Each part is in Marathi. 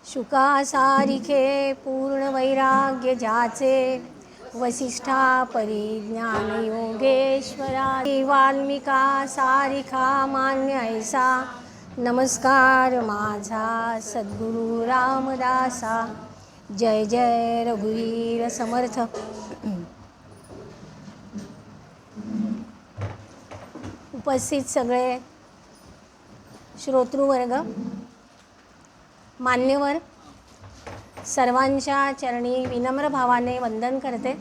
शुका सारिखे पूर्ण वैराग्य ज्याचे, वसिष्ठा परिज्ञान योगेश्वरा, वाल्मिका सारिखा मान्य ऐसा, नमस्कार माझा सद्गुरु रामदासा. जय जय रघुवीर समर्थ. उपस्थित सगळे श्रोतृवर्ग, मान्यवर, सर्वांच्या चरणी विनम्र भावाने वंदन करते.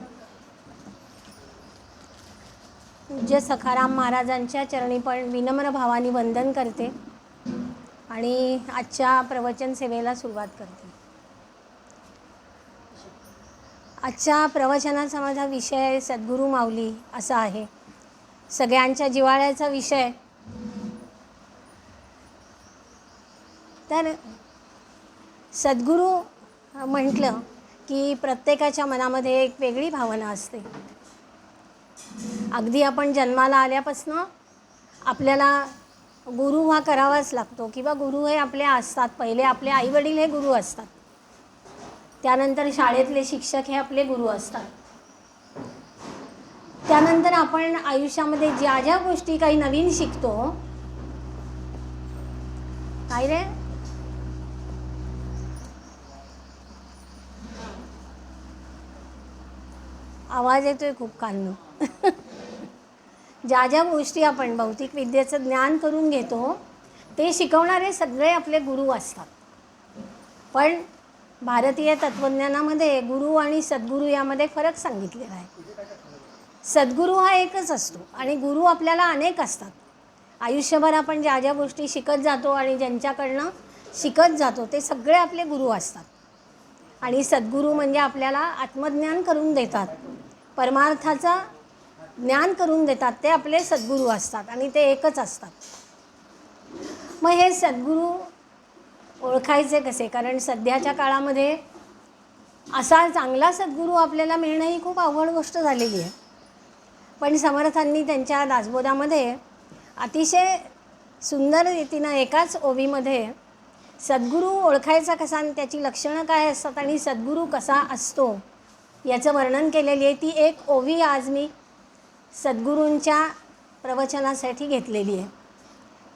पूज्य सखाराम महाराजांच्या चरणी पण विनम्र भावाने वंदन करते आणि आजच्या प्रवचन सेवेला सुरुवात करते. आजच्या प्रवचनाचा माझा विषय सद्गुरू माऊली असा आहे. सगळ्यांच्या जिव्हाळ्याचा विषय. तर सद्गुरू म्हटलं की प्रत्येकाच्या मनामध्ये एक वेगळी भावना असते. अगदी आपण जन्माला आल्यापासून आपल्याला गुरु हा करावाच लागतो किंवा गुरु हे आपले असतात. पहिले आपले आईवडील हे गुरु असतात, त्यानंतर शाळेतले शिक्षक हे आपले गुरु असतात. त्यानंतर आपण आयुष्यामध्ये ज्या ज्या गोष्टी काही नवीन शिकतो. काय रे, आवाज येतोय खूप कान्नू. ज्या ज्या गोष्टी आपण भौतिक विद्येचं ज्ञान करून घेतो ते शिकवणारे सगळे आपले गुरु असतात. पण भारतीय तत्त्वज्ञानामध्ये गुरु आणि सद्गुरू यामध्ये फरक सांगितलेला आहे. सद्गुरू हा एकच असतो आणि गुरु आपल्याला अनेक असतात. आयुष्यभर आपण ज्या ज्या गोष्टी शिकत जातो आणि ज्यांच्याकडनं शिकत जातो ते सगळे आपले गुरु असतात. आणि सद्गुरू म्हणजे आपल्याला आत्मज्ञान करून देतात, परमार्थाचं ज्ञान करून देतात, ते आपले सद्गुरू असतात आणि ते एकच असतात. मग हे सद्गुरू ओळखायचे कसे? कारण सध्याच्या काळामध्ये असा चांगला सद्गुरू आपल्याला मिळणं ही खूप अवघड गोष्ट झालेली आहे. पण समर्थांनी त्यांच्या दासबोधामध्ये अतिशय सुंदर रीतीनं एकाच ओवीमध्ये सद्गुरू ओळखायचा कसा आणि त्याची लक्षणं काय असतात आणि सद्गुरू कसा असतो याचं वर्णन केलेली आहे. ती एक ओवी आज मी सद्गुरूंच्या प्रवचनासाठी घेतलेली आहे.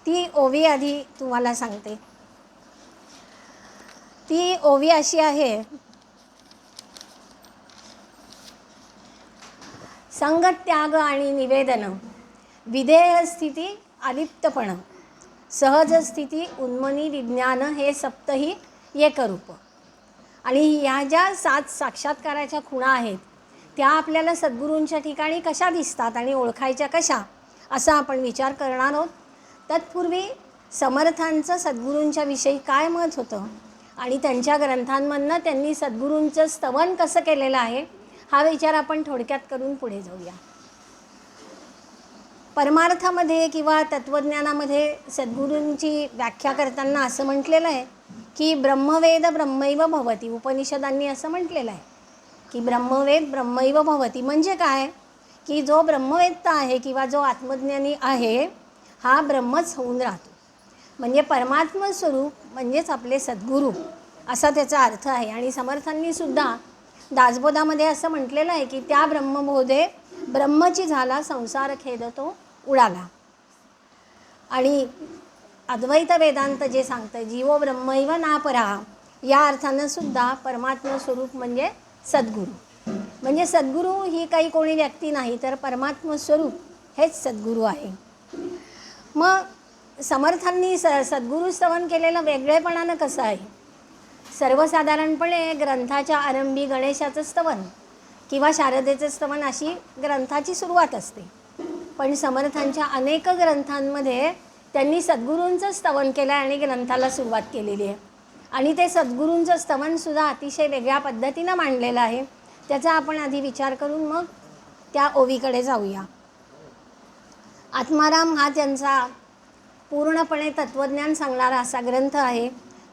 ती ओवी आधी तुम्हाला सांगते. ती ओवी अशी आहे. संगत्याग आणि निवेदन, विधेय स्थिती अलिप्तपण, सहज स्थिती उन्मनी विज्ञान, हे सप्तही एकरूप. आणि ह्या ज्या 7 साक्षात्काराच्या खुणा आहेत त्या आपल्याला सद्गुरूंच्या ठिकाणी कशा दिसतात आणि ओळखायच्या कशा, असा आपण विचार करणार आहोत. तत्पूर्वी समर्थांचं सद्गुरूंच्या विषयी काय मत होतं आणि त्यांच्या ग्रंथांमधनं त्यांनी सद्गुरूंचं स्तवन कसं केलेलं आहे हा विचार आपण थोडक्यात करून पुढे जाऊया. परमार्थामध्ये किंवा तत्त्वज्ञानामध्ये सद्गुरूंची व्याख्या करताना असं म्हटलेलं आहे की ब्रह्मवेद ब्रह्मैव भवती. उपनिषदांनी असं म्हटलेलं आहे की ब्रह्मवेद ब्रह्मैव भवती म्हणजे काय, की जो ब्रह्मवेत्ता आहे किंवा जो आत्मज्ञानी आहे हा ब्रह्मच होऊन राहतो. म्हणजे परमात्म स्वरूप म्हणजेच आपले सद्गुरू असा त्याचा अर्थ आहे. आणि समर्थांनी सुद्धा दासबोधामध्ये असं म्हटलेलं आहे की त्या ब्रह्मबोधे ब्रह्मची झाला संसार खेद तो उडाला. आणि अद्वैत वेदांत जे सांगतं जीवो ब्रह्मैव नापरा, या अर्थानं सुद्धा परमात्म स्वरूप म्हणजे सद्गुरू. म्हणजे सद्गुरू ही काही कोणी व्यक्ती नाही तर परमात्म स्वरूप हेच सद्गुरू आहे. मग समर्थांनी सद्गुरू स्तवन केलेलं वेगळेपणानं कसं आहे? सर्वसाधारणपणे ग्रंथाच्या आरंभी गणेशाचं स्तवन किंवा शारदेचं स्तवन अशी ग्रंथाची सुरुवात असते. पण समर्थांच्या अनेक ग्रंथांमध्ये त्यांनी सद्गुरूंचं स्तवन केलं आहे आणि ग्रंथाला सुरुवात केलेली आहे. आणि ते सद्गुरूंचं स्तवनसुद्धा अतिशय वेगळ्या पद्धतीनं मांडलेलं आहे. त्याचा आपण आधी विचार करून मग त्या ओवीकडे जाऊया. आत्माराम हा त्यांचा पूर्णपणे तत्त्वज्ञान सांगणारा असा ग्रंथ आहे.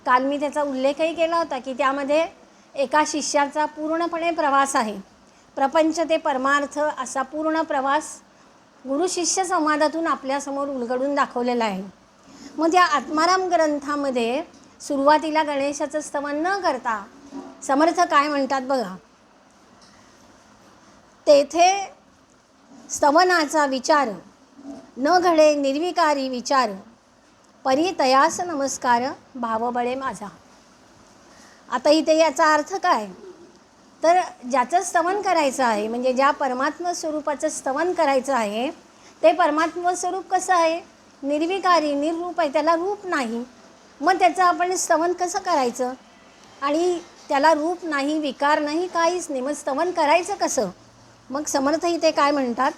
काल मी त्याचा उल्लेखही केला होता की त्यामध्ये एका शिष्याचा पूर्णपणे प्रवास आहे. प्रपंच ते परमार्थ असा पूर्ण प्रवास गुरु शिष्य संवादातून आपल्यासमोर उलगडून दाखवलेला आहे. मग त्या आत्माराम ग्रंथामध्ये सुरुवातीला गणेशाचं स्तवन न करता समर्थ काय म्हणतात बघा, तेथे स्तवनाचा विचार न घडे निर्विकारी विचार, परी तयास नमस्कार भावबळे माझा. आता इथे याचा अर्थ काय, तर ज्याचं स्तवन करायचं आहे, म्हणजे ज्या परमात्मा स्वरूपाचं स्तवन करायचं आहे, ते परमात्मा स्वरूप कसं आहे, निर्विकारी निर्रूप आहे, त्याला रूप नाही. मग त्याचं आपण स्तवन कसं करायचं, आणि त्याला रूप नाही, विकार नाही, काहीच नाही, मग स्तवन करायचं कसं. मग समर्थ इथे काय म्हणतात,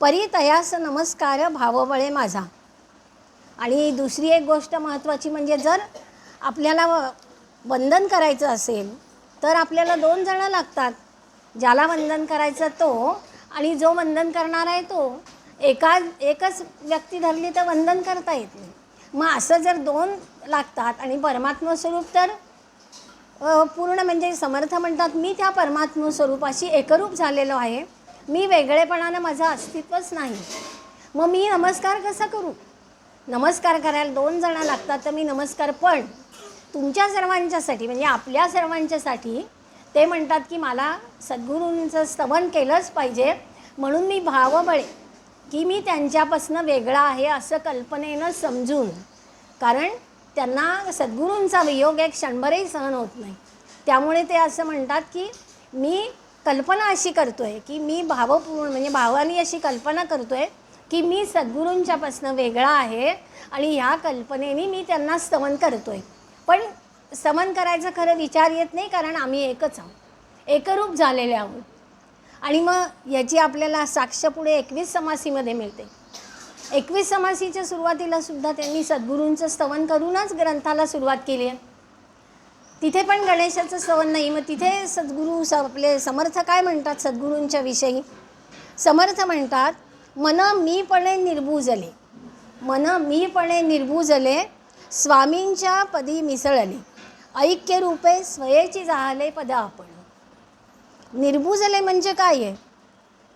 परी तयास नमस्कार भावबळे माझा. आणि दुसरी एक गोष्ट महत्त्वाची म्हणजे जर आपल्याला वंदन करायचं असेल तर आपल्याला 2 जणं लागतात. ज्याला वंदन करायचं तो आणि जो वंदन करणार आहे तो. एकच व्यक्ती धरली तर वंदन करता येत नाही. मग असं जर 2 लागतात आणि परमात्मा स्वरूप तर पूर्ण म्हणजे समर्थ म्हणतात मी त्या परमात्मा स्वरूपाशी एकरूप झालेलो आहे, मी वेगळेपणानं माझं अस्तित्वच नाही. मग मी नमस्कार कसा करू, नमस्कार करायला 2 जणं लागतात, तर मी नमस्कार पण तुमच्या सर्वांच्यासाठी म्हणजे आपल्या सर्वांच्यासाठी ते म्हणतात की मला सद्गुरूंचं स्तवन केलंच पाहिजे, म्हणून मी भावबळे की मी त्यांच्यापासून वेगळा आहे असं कल्पनेनं समजून, कारण त्यांना सद्गुरूंचा वियोग एक क्षणभरही सहन होत नाही, त्यामुळे ते असं म्हणतात की मी कल्पना अशी करतो आहे की मी भावपूर्ण म्हणजे भावानी अशी कल्पना करतो आहे की मी सद्गुरूंच्यापासून वेगळा आहे आणि ह्या कल्पनेने मी त्यांना स्तवन करतो आहे. पण स्तवन करायचं खरं विचार येत नाही, कारण आम्ही एकच आहोत, एकरूप झालेले आहोत. आणि मग याची आपल्याला साक्ष पुढे 21 समासीमध्ये मिळते. 21 समासीच्या सुरुवातीला सुद्धा त्यांनी सद्गुरूंचं स्तवन करूनच ग्रंथाला सुरुवात केली आहे. तिथे पण गणेशाचं स्तवन नाही. मग तिथे सद्गुरू आपले समर्थ काय म्हणतात सद्गुरूंच्या विषयी, समर्थ म्हणतात मन मीपणे निर्भुजले, मन मीपणे निर्भुजले स्वामींच्या पदी मिसळले, ऐक्य रूपे स्वयेची जाहले पद आपण. निर्भुजले म्हणजे काय आहे,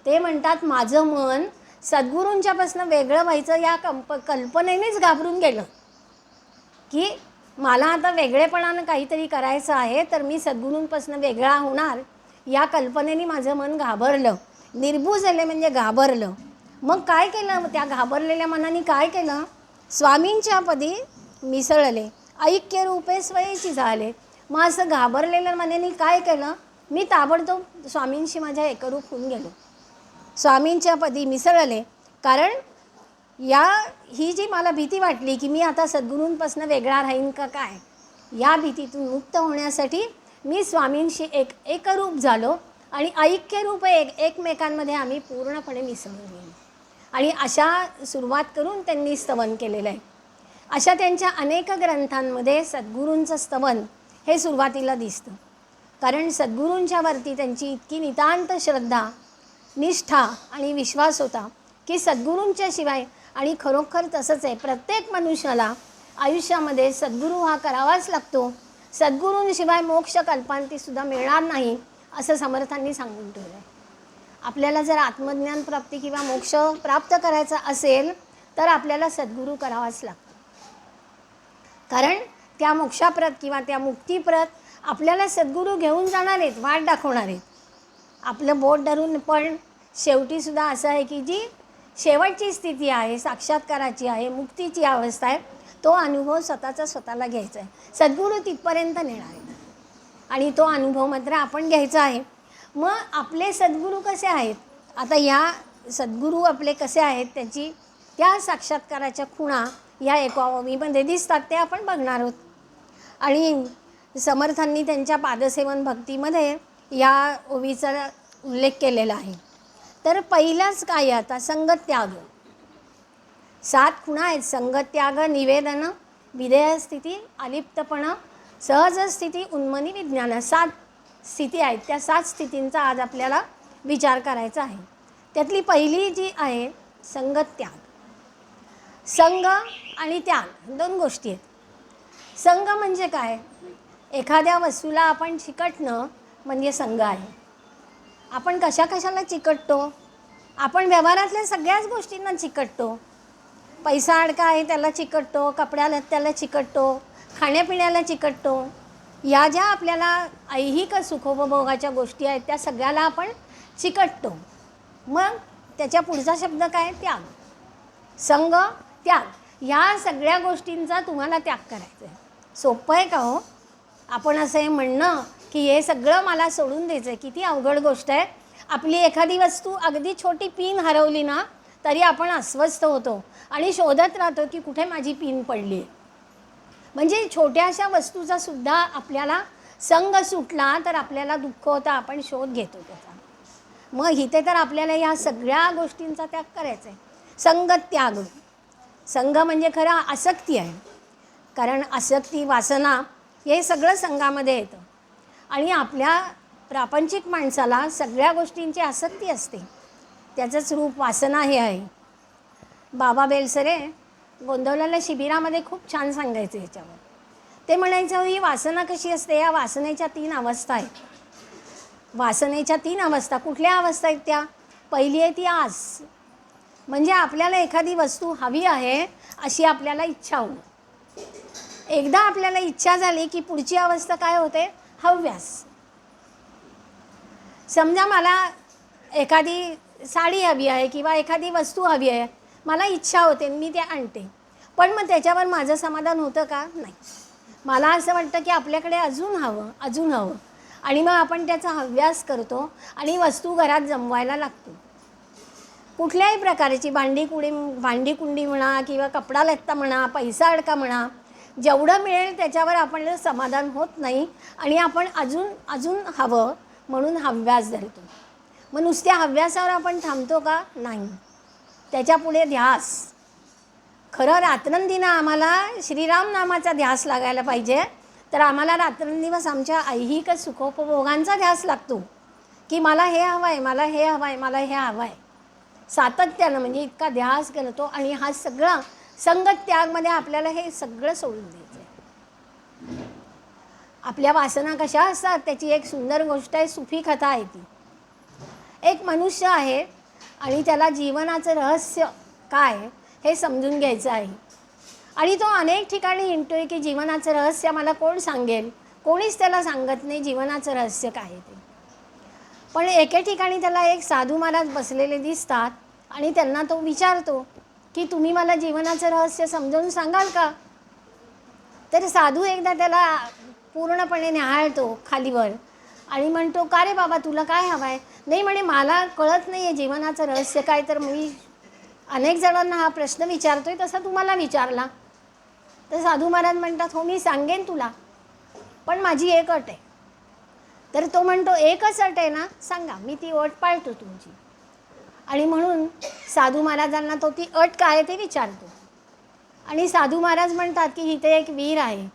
ते म्हणतात माझं मन सद्गुरूंच्यापासून वेगळं व्हायचं या कल्पनेनेच घाबरून गेलं की मला आता वेगळेपणानं काहीतरी करायचं आहे, तर मी सद्गुरूंपासून वेगळा होणार या कल्पनेने माझं मन घाबरलं. निर्भुजले म्हणजे घाबरलं. मग काय केलं, त्या घाबरलेल्या मनाने काय केलं, स्वामींच्या पदी मिसळले, ऐक्य रूपे स्वयेची झाले. मग असं घाबरलेल्या मनाने काय केलं, मी ताबडतोब स्वामींशी माझ्या एकरूप होऊन गेलो, स्वामींच्या पदी मिसळले. कारण ही जी मला भीती वाटली की मी आता सद्गुरूंपासून वेगळा राहीन का काय, या भीतीतून मुक्त होण्यासाठी मी स्वामींशी एकरूप झालो आणि ऐक्यरूप एकमेकांमध्ये आम्ही पूर्णपणे मिसळून गेलो. आणि अशा सुरुवात करून त्यांनी स्तवन केलेलं आहे. अशा त्यांच्या अनेक ग्रंथांमध्ये सद्गुरूंचं स्तवन हे सुरुवातीला दिसतं, कारण सद्गुरूंच्यावरती त्यांची इतकी नितांत श्रद्धा, निष्ठा आणि विश्वास होता की सद्गुरूंच्या शिवाय, आणि खरोखर तसंच आहे, प्रत्येक मनुष्याला आयुष्यामध्ये सद्गुरू हा करावाच लागतो, सद्गुरूंशिवाय मोक्ष कल्पांतीसुद्धा मिळणार नाही असं समर्थांनी सांगून ठेवलं आहे. आपल्याला जर आत्मज्ञान प्राप्ती किंवा मोक्ष प्राप्त करायचा असेल तर आपल्याला सद्गुरू करावाच लागतो, कारण त्या मोक्षाप्रत किंवा त्या मुक्तीप्रत आपल्याला सद्गुरू घेऊन जाणार आहेत, वाट दाखवणार आहेत, आपलं बोट धरून. पण शेवटीसुद्धा असं आहे की जी शेवटची स्थिती आहे, साक्षात्काराची आहे, मुक्तीची अवस्था आहे, तो अनुभव स्वतःचा स्वतःला घ्यायचा आहे. सद्गुरू तिथपर्यंत नेणार आहेत आणि तो अनुभव मात्र आपण घ्यायचा आहे. मग आपले सद्गुरू कसे आहेत, आता ह्या सद्गुरू आपले कसे आहेत त्याची त्या साक्षात्काराच्या खुणा या एका ओवीमध्ये दिसतात, ते आपण बघणार आहोत. आणि समर्थांनी त्यांच्या पादसेवन भक्तीमध्ये या ओवीचा उल्लेख केलेला आहे. तर पहिलाच काय, आता संगत्याग, 7 खुणा आहेत. संगत्याग, निवेदन, विधेय स्थिती, अलिप्तपणा, सहज स्थिती, उन्मनी विज्ञान, 7 स्थिती आहेत. त्या 7 स्थितींचा आज आपल्याला विचार करायचा आहे. त्यातली पहिली जी आहे संगत्याग. संग आणि त्याग 2 गोष्टी आहेत. संग म्हणजे काय, एखाद्या वस्तूला आपण चिकटणं म्हणजे संग आहे. आपण कशाला चिकटतो, आपण व्यवहारातल्या सगळ्याच गोष्टींना चिकटतो. पैसा अडका आहे त्याला चिकटतो, कपड्याला त्याला चिकटतो, खाण्यापिण्याला चिकटतो. या ज्या आपल्याला ऐहिक सुखोपभोगाच्या गोष्टी आहेत त्या सगळ्याला आपण चिकटतो. मग त्याच्या पुढचा शब्द काय? त्याग. संग, त्याग. ह्या सगळ्या गोष्टींचा तुम्हाला त्याग करायचा आहे. सोपं आहे का हो? आपण असं हे म्हणणं की हे सगळं मला सोडून द्यायचं आहे, किती अवघड गोष्ट आहे. आपली एखादी वस्तू, अगदी छोटी पिन हरवली ना तरी आपण अस्वस्थ होतो आणि शोधत राहतो की कुठे माझी पिन पडली आहे. म्हणजे छोट्याशा वस्तूचा सुद्धा आपल्याला संग सुटला तर आपल्याला दुःख होतं, आपण शोध घेतो त्याचा. मग इथे तर आपल्याला या सगळ्या गोष्टींचा त्याग करायचा आहे. संग त्याग. संग म्हणजे खरा आसक्ती आहे, कारण आसक्ती, वासना हे सगळं संघामध्ये येतं. आणि आपल्या प्रापंचिक माणसाला सगळ्या गोष्टींची आसक्ती असते, त्याचंच रूप वासना हे आहे. बाबा बेलसरे गोंदवलेल्या शिबिरामध्ये खूप छान सांगायचे ह्याच्यावर. ते म्हणायचं ही वासना कशी असते, या वासनेच्या 3 अवस्था आहेत. वासनेच्या 3 अवस्था. कुठल्या अवस्था आहेत त्या? पहिली आहे ती आस, म्हणजे आपल्याला एखादी वस्तू हवी आहे अशी आपल्याला इच्छा होणं. एकदा आपल्याला इच्छा झाली की पुढची अवस्था काय होते? हव्यास. समजा मला एखादी साडी हवी आहे किंवा एखादी वस्तू हवी आहे, मला इच्छा होते, मी ते आणते. पण मग त्याच्यावर माझं समाधान होतं का? नाही. मला असं वाटतं की आपल्याकडे अजून हवं, अजून हवं. आणि मग आपण त्याचा हव्यास करतो आणि वस्तू घरात जमवायला लागतो. कुठल्याही प्रकारची भांडी-कुंडी म्हणा किंवा कपडा लत्ता म्हणा, पैसा अडका म्हणा, जेवढं मिळेल त्याच्यावर आपल्याला समाधान होत नाही आणि आपण अजून अजून हवं म्हणून हव्यास धरतो. मग नुसत्या हव्यासावर आपण थांबतो का? नाही. त्याच्यापुढे ध्यास. खरं रात्रंदिवस आम्हाला श्रीराम नामाचा ध्यास लागायला पाहिजे, तर आम्हाला रात्रंदिवस आमच्या ऐहिक सुखोपभोगांचा ध्यास लागतो की मला हे हवं आहे, मला हे हवं आहे, मला हे हवं आहे. सातत्यानं म्हणजे इतका ध्यास करतो. आणि हा सगळा संगत त्यागमध्ये आपल्याला हे सगळं सोडून द्यायचं आहे. आपल्या वासना कशा असतात त्याची एक सुंदर गोष्ट आहे, सुफी कथा आहे ती. एक मनुष्य आहे आणि त्याला जीवनाचं रहस्य काय हे समजून घ्यायचं आहे. आणि तो अनेक ठिकाणी हिंडतोय की जीवनाचं रहस्य मला कोण सांगेल. कोणीच त्याला सांगत नाही जीवनाचं रहस्य काय आहे ते. पण एके ठिकाणी त्याला एक साधू महाराज बसलेले दिसतात आणि त्यांना तो विचारतो की तुम्ही मला जीवनाचं रहस्य समजावून सांगाल का? तर साधू एकदा त्याला पूर्णपणे न्याहाळतो खालीवर आणि म्हणतो, का रे बाबा तुला काय हवं आहे? नाही म्हणे, मला कळत नाही आहे जीवनाचं रहस्य काय, तर मी अनेक जणांना हा प्रश्न विचारतोय तसा तुम्हाला विचारला. तर साधू महाराज म्हणतात, हो मी सांगेन तुला, पण माझी एक अट आहे. तर तो म्हणतो, एकच अट आहे ना? सांगा, मी ती अट पाळतो तुमची. आणि म्हणून साधू महाराजांना तो ती अट काय ते विचारतो. आणि साधू महाराज म्हणतात की इथे एक विहीर आहे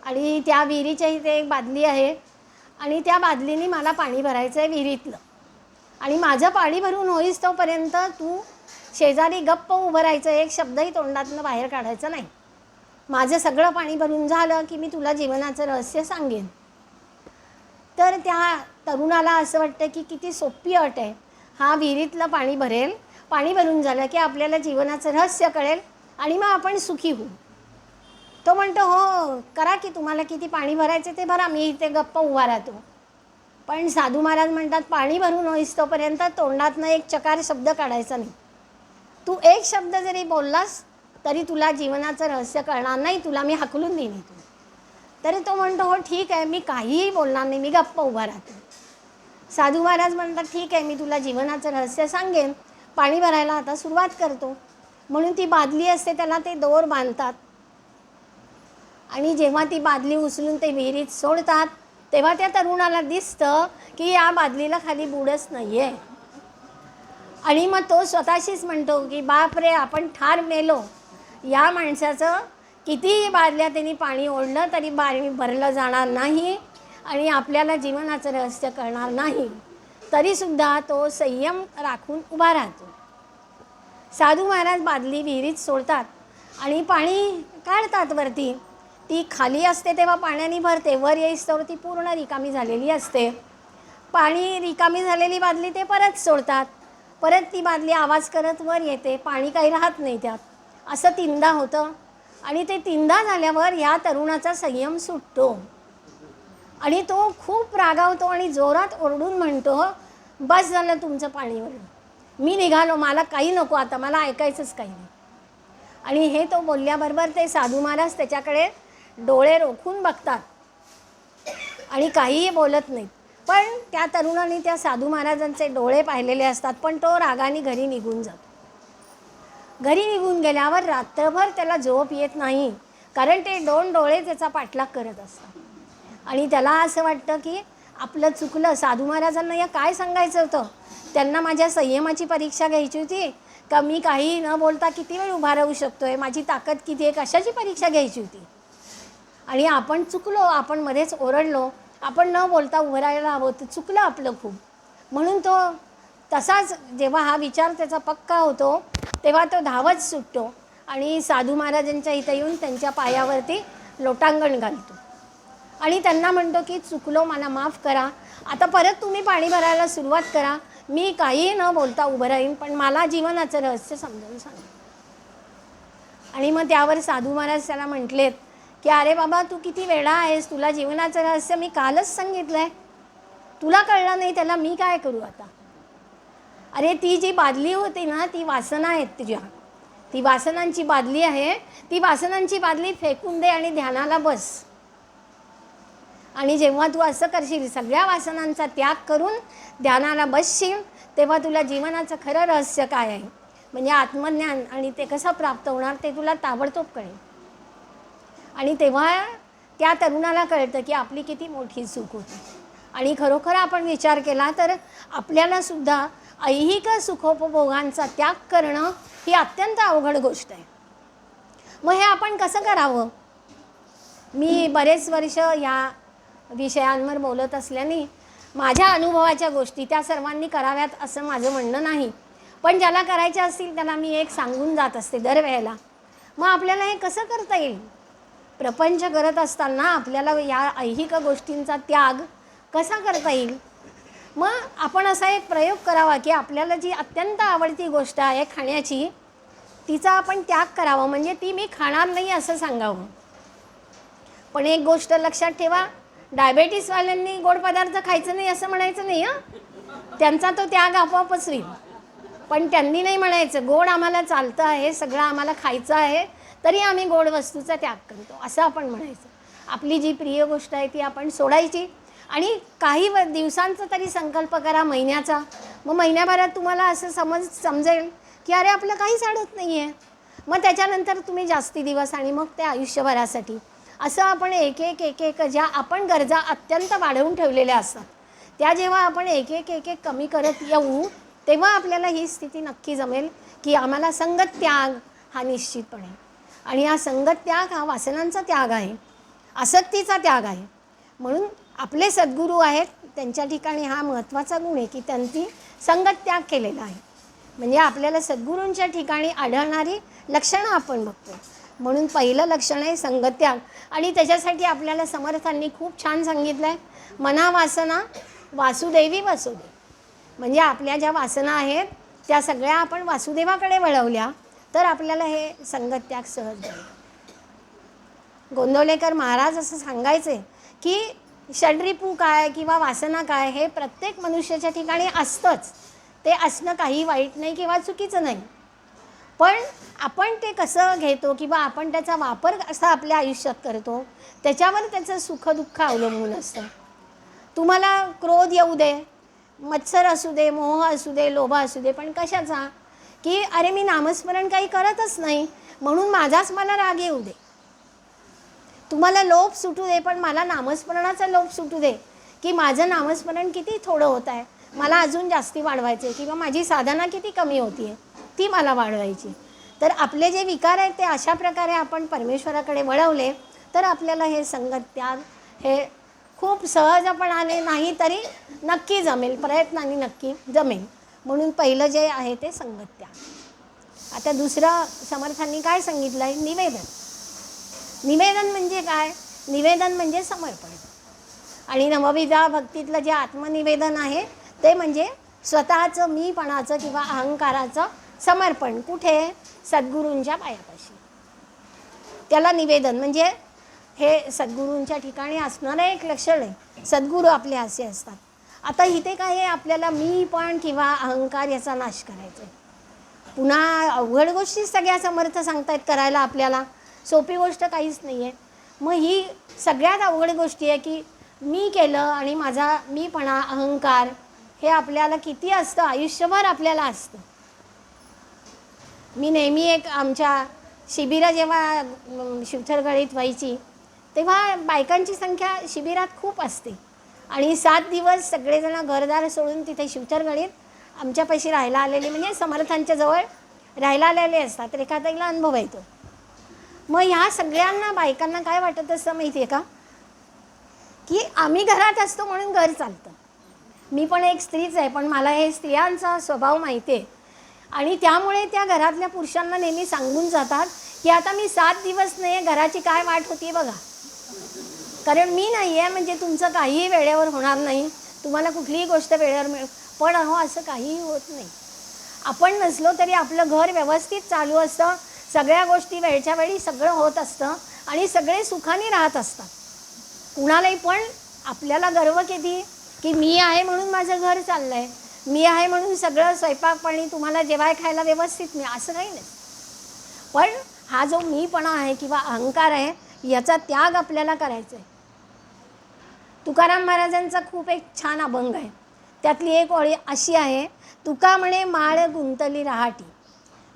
आणि त्या विहिरीच्या इथे एक बादली आहे आणि त्या बादलीने मला पाणी भरायचं आहे विहिरीतलं. आणि माझं पाणी भरून होईस तोपर्यंत तू शेजारी गप्प उभं राहायचं, एक शब्दही तोंडातनं बाहेर काढायचं नाही. माझं सगळं पाणी भरून झालं की मी तुला जीवनाचं रहस्य सांगेन. तर त्या तरुणाला असं वाटतं की किती सोपी अट आहे. हा विहिरीतलं पाणी भरेल, पाणी भरून झालं की आपल्याला जीवनाचं रहस्य कळेल आणि मग आपण सुखी होऊ. तो म्हणतो, हो करा की, तुम्हाला किती पाणी भरायचे ते भरा, मी इथे गप्प उभा राहतो. पण साधू महाराज म्हणतात, पाणी भरून होईस तोपर्यंत तोंडातनं एक चकार शब्द काढायचा नाही. तू एक शब्द जरी बोललास तरी तुला जीवनाचं रहस्य कळणार नाही, तुला मी हाकलून देईन इथून. तरी तो म्हणतो, हो ठीक आहे, मी काहीही बोलणार नाही, मी गप्प उभा राहतो. साधू महाराज म्हणतात, ठीक आहे, मी तुला जीवनाचं रहस्य सांगेन, पाणी भरायला आता सुरुवात करतो. म्हणून ती बादली असते त्याला ते दोर बांधतात आणि जेव्हा ती बादली उचलून ते विहिरीत सोडतात तेव्हा त्या तरुणाला दिसतं की या बादलीला खाली बुडच नाही आहे. आणि मग तो स्वतःशीच म्हणतो की बापरे, आपण ठार मेलो. या माणसाचं कितीही बादल्या त्यांनी पाणी ओढलं तरी पाणी भरलं जाणार नाही आणि आपल्याला जीवनाचं रहस्य कळणार नाही. तरीसुद्धा तो संयम राखून उभा राहतो. साधू महाराज बादली विहिरीत सोडतात आणि पाणी काढतात वरती. ती खाली असते तेव्हा पाण्याने भरते, वर येईस्तोवर ती पूर्ण रिकामी झालेली असते. पाणी रिकामी झालेली बादली ते परत सोडतात, परत ती बादली आवाज करत वर येते, पाणी काही राहत नाही त्यात. असं 3दा होतं. आणि ते 3दा झाल्यावर या तरुणाचा संयम सुटतो आणि तो खूप रागावतो आणि जोरात ओरडून म्हणतो, बस झालं तुमचं पाणीवरून, मी निघालो, मला काही नको आता, मला ऐकायचंच काही नाही. आणि हे तो बोलल्याबरोबर ते साधू महाराज त्याच्याकडे डोळे रोखून बघतात आणि काहीही बोलत नाहीत. पण त्या तरुणाने त्या साधू महाराजांचे डोळे पाहिलेले असतात, पण तो रागाने घरी निघून जातो. घरी निघून गेल्यावर रात्रभर त्याला झोप येत नाही, कारण ते 2 डोळे त्याचा पाठलाग करत असतात. आणि त्याला असं वाटतं की आपलं चुकलं. साधू महाराजांना या काय सांगायचं होतं, त्यांना माझ्या संयमाची परीक्षा घ्यायची होती का मी काही न बोलता किती वेळ उभा राहू शकतोय, माझी ताकद किती आहे, कशाची परीक्षा घ्यायची होती. आणि आपण चुकलो, आपण मध्येच ओरडलो, आपण न बोलता उभं राहायला हवं, तर चुकलं आपलं खूप. म्हणून तो तसाच जेव्हा हा विचार त्याचा पक्का होतो तेव्हा तो धावत सुटतो आणि साधू महाराजांच्या इथं येऊन त्यांच्या पायावरती लोटांगण घालतो आणि त्यांना म्हणतो की चुकलो, मला माफ करा, आता परत तुम्ही पाणी भरायला सुरुवात करा, मी काही न बोलता उभं राहीन, पण मला जीवनाचं रहस्य समजावून सांगा. आणि मग त्यावर साधू महाराज त्याला म्हटलेत की अरे बाबा, तू किती वेडा आहेस, तुला जीवनाचं रहस्य मी कालच सांगितलं आहे, तुला कळलं नाही, त्याला मी काय करू आता. अरे ती जी बादली होती ना, ती वासना आहेत तुझ्या, ती वासनांची बादली आहे, ती वासनांची बादली फेकून दे आणि ध्यानाला बस. आणि जेव्हा तू असं करशील, सगळ्या वासनांचा त्याग करून ध्यानाला बसशील, तेव्हा तुला जीवनाचं खरं रहस्य काय आहे, म्हणजे आत्मज्ञान आणि ते कसं प्राप्त होणार ते तुला ताबडतोब कळेल. आणि तेव्हा त्या तरुणाला कळतं की आपली किती मोठी चूक होती. आणि खरोखर आपण विचार केला तर आपल्याला सुद्धा ऐहिक सुखोपभोगांचा त्याग करणं ही अत्यंत अवघड गोष्ट आहे. मग हे आपण कसं करावं. मी बरेच वर्ष या विषयांवर बोलत असल्याने माझ्या अनुभवाच्या गोष्टी त्या सर्वांनी कराव्यात असं माझं म्हणणं नाही, पण ज्याला करायच्या असतील त्याला मी एक सांगून जात असते दरवेळेला. मग आपल्याला हे कसं करता येईल. प्रपंच करत असताना आपल्याला या ऐहिक गोष्टींचा त्याग कसा करता येईल. मग आपण असा एक प्रयोग करावा की आपल्याला जी अत्यंत आवडती गोष्ट आहे खाण्याची, तिचा आपण त्याग करावा, म्हणजे ती मी खाणार नाही असं सांगावं. पण एक गोष्ट लक्षात ठेवा, डायबेटीसवाल्यांनी गोड पदार्थ खायचं नाही असं म्हणायचं नाही हां, त्यांचा तो त्याग आपोआपच होईल. पण त्यांनी नाही म्हणायचं गोड आम्हाला चालतं आहे, सगळं आम्हाला खायचं आहे, तरी आम्ही गोड वस्तूचा त्याग करतो असं आपण म्हणायचं. आपली जी प्रिय गोष्ट आहे ती आपण सोडायची आणि काही दिवसांचा तरी संकल्प करा, महिन्याचा. मग महिन्याभरात तुम्हाला असं समजेल की अरे आपलं काहीच अडत नाही आहे. मग त्याच्यानंतर तुम्ही जास्ती दिवस आणि मग ते आयुष्यभरासाठी असं आपण एक एक ज्या आपण गरजा अत्यंत वाढवून ठेवलेल्या असतात त्या जेव्हा आपण एक एक कमी करत येऊ, तेव्हा आपल्याला ही स्थिती नक्की जमेल की आम्हाला संगत त्याग हा निश्चितपणे. आणि हा संगत त्याग हा वासनांचा त्याग आहे, आसक्तीचा त्याग आहे. म्हणून आपले सद्गुरू आहेत त्यांच्या ठिकाणी हा महत्त्वाचा गुण आहे की त्यांनी संगत त्याग केलेला आहे. म्हणजे आपल्याला सद्गुरूंच्या ठिकाणी आढळणारी लक्षणं आपण बघतो. म्हणून पहिलं लक्षण आहे संगत त्याग. आणि त्याच्यासाठी आपल्याला समर्थांनी खूप छान सांगितलं आहे, मना वासना वासुदेवी वसुदे. म्हणजे आपल्या ज्या वासना आहेत त्या सगळ्या आपण वासुदेवाकडे वळवल्या तर आपल्याला हे संगत त्याग सहज जाईल. गोंदवलेकर महाराज असं सांगायचे की षड्रिपू काय किंवा वासना काय हे प्रत्येक मनुष्याच्या ठिकाणी असतंच. ते असणं काही वाईट नाही किंवा चुकीचं नाही, पण आपण ते कसं घेतो किंवा आपण त्याचा वापर कसा आपल्या आयुष्यात करतो त्याच्यावर त्याचं सुखदुःख अवलंबून असतं. तुम्हाला क्रोध येऊ दे, मत्सर असू दे, मोह असू दे, लोभ असू दे, पण कशाचा की अरे मी नामस्मरण काही करतच नाही म्हणून माझाच मला राग येऊ दे. तुम्हाला लोभ सुटू दे, पण मला नामस्मरणाचा लोभ सुटू दे की माझं नामस्मरण किती थोडं होत आहे, मला अजून जास्ती वाढवायचे किंवा माझी साधना किती कमी होती आहे ती मला वाढवायची. तर आपले जे विकार आहेत ते अशा प्रकारे आपण परमेश्वराकडे वळवले तर आपल्याला हे संगत त्याग हे खूप सहजपणाने नाही तरी नक्की जमेल, प्रयत्नाने नक्की जमेल. म्हणून पहिलं जे आहे ते संगत त्याग. आता दुसरं समर्थांनी काय सांगितलं आहे, निवेदन. निवेदन म्हणजे काय, निवेदन म्हणजे समर्पण. आणि नवविधा भक्तीतलं जे आत्मनिवेदन आहे ते म्हणजे स्वतःचं मीपणाचं किंवा अहंकाराचं समर्पण. कुठे, सद्गुरूंच्या पायापाशी. त्याला निवेदन म्हणजे हे सद्गुरूंच्या ठिकाणी असणारं एक लक्षण आहे. सद्गुरू आपले असे असतात. आता इथे काय आहे, आपल्याला मी पण किंवा अहंकार याचा नाश करायचा आहे. पुन्हा अवघड गोष्टी सगळ्या समर्थ सांगतायत करायला आपल्याला, सोपी गोष्ट काहीच नाही आहे. मग ही सगळ्यात अवघड गोष्टी आहे की मी केलं आणि माझा मीपणा अहंकार हे आपल्याला किती असतं, आयुष्यभर आपल्याला असतं. मी नेहमी एक आमच्या शिबिरं जेव्हा शिवथरगळीत व्हायची तेव्हा बायकांची संख्या शिबिरात खूप असते आणि 7 दिवस सगळेजण घरदार सोडून तिथे शिवथरगळीत आमच्यापाशी राहायला आलेले म्हणजे समर्थांच्या जवळ राहायला आलेले असतात. रेखाताईला अनुभव येतो. मग ह्या सगळ्यांना बायकांना काय वाटत असतं माहिती आहे का, की आम्ही घरात असतो म्हणून घर चालतं. मी पण एक स्त्रीच आहे, पण मला हे स्त्रियांचा स्वभाव माहिती आहे आणि त्यामुळे त्या घरातल्या पुरुषांना नेहमी सांगून जातात की आता मी 7 दिवस नाही आहे, घराची काय वाट होती बघा. कारण मी नाही आहे म्हणजे तुमचं काहीही वेळेवर होणार नाही, तुम्हाला कुठलीही गोष्ट वेळेवर मिळेल. पण अहो असं काहीही होत नाही. आपण नसलो तरी आपलं घर व्यवस्थित चालू असतं, सगळ्या गोष्टी वेळच्या वेळी सगळं होत असतं आणि सगळे सुखाने राहत असतात. कुणालाही पण आपल्याला गर्व किती की मी आहे म्हणून माझं घर चाललं आहे, मी आहे म्हणून सगळं स्वयंपाक पाणी तुम्हाला जेवाय खायला व्यवस्थित मी असं काही नाही. पण हा जो मीपणा आहे किंवा अहंकार आहे याचा त्याग आपल्याला करायचा आहे. तुकाराम महाराजांचा खूप एक छान अभंग आहे. त्यातली एक ओळी अशी आहे, तुका म्हणे माळ गुंतली रहाटी,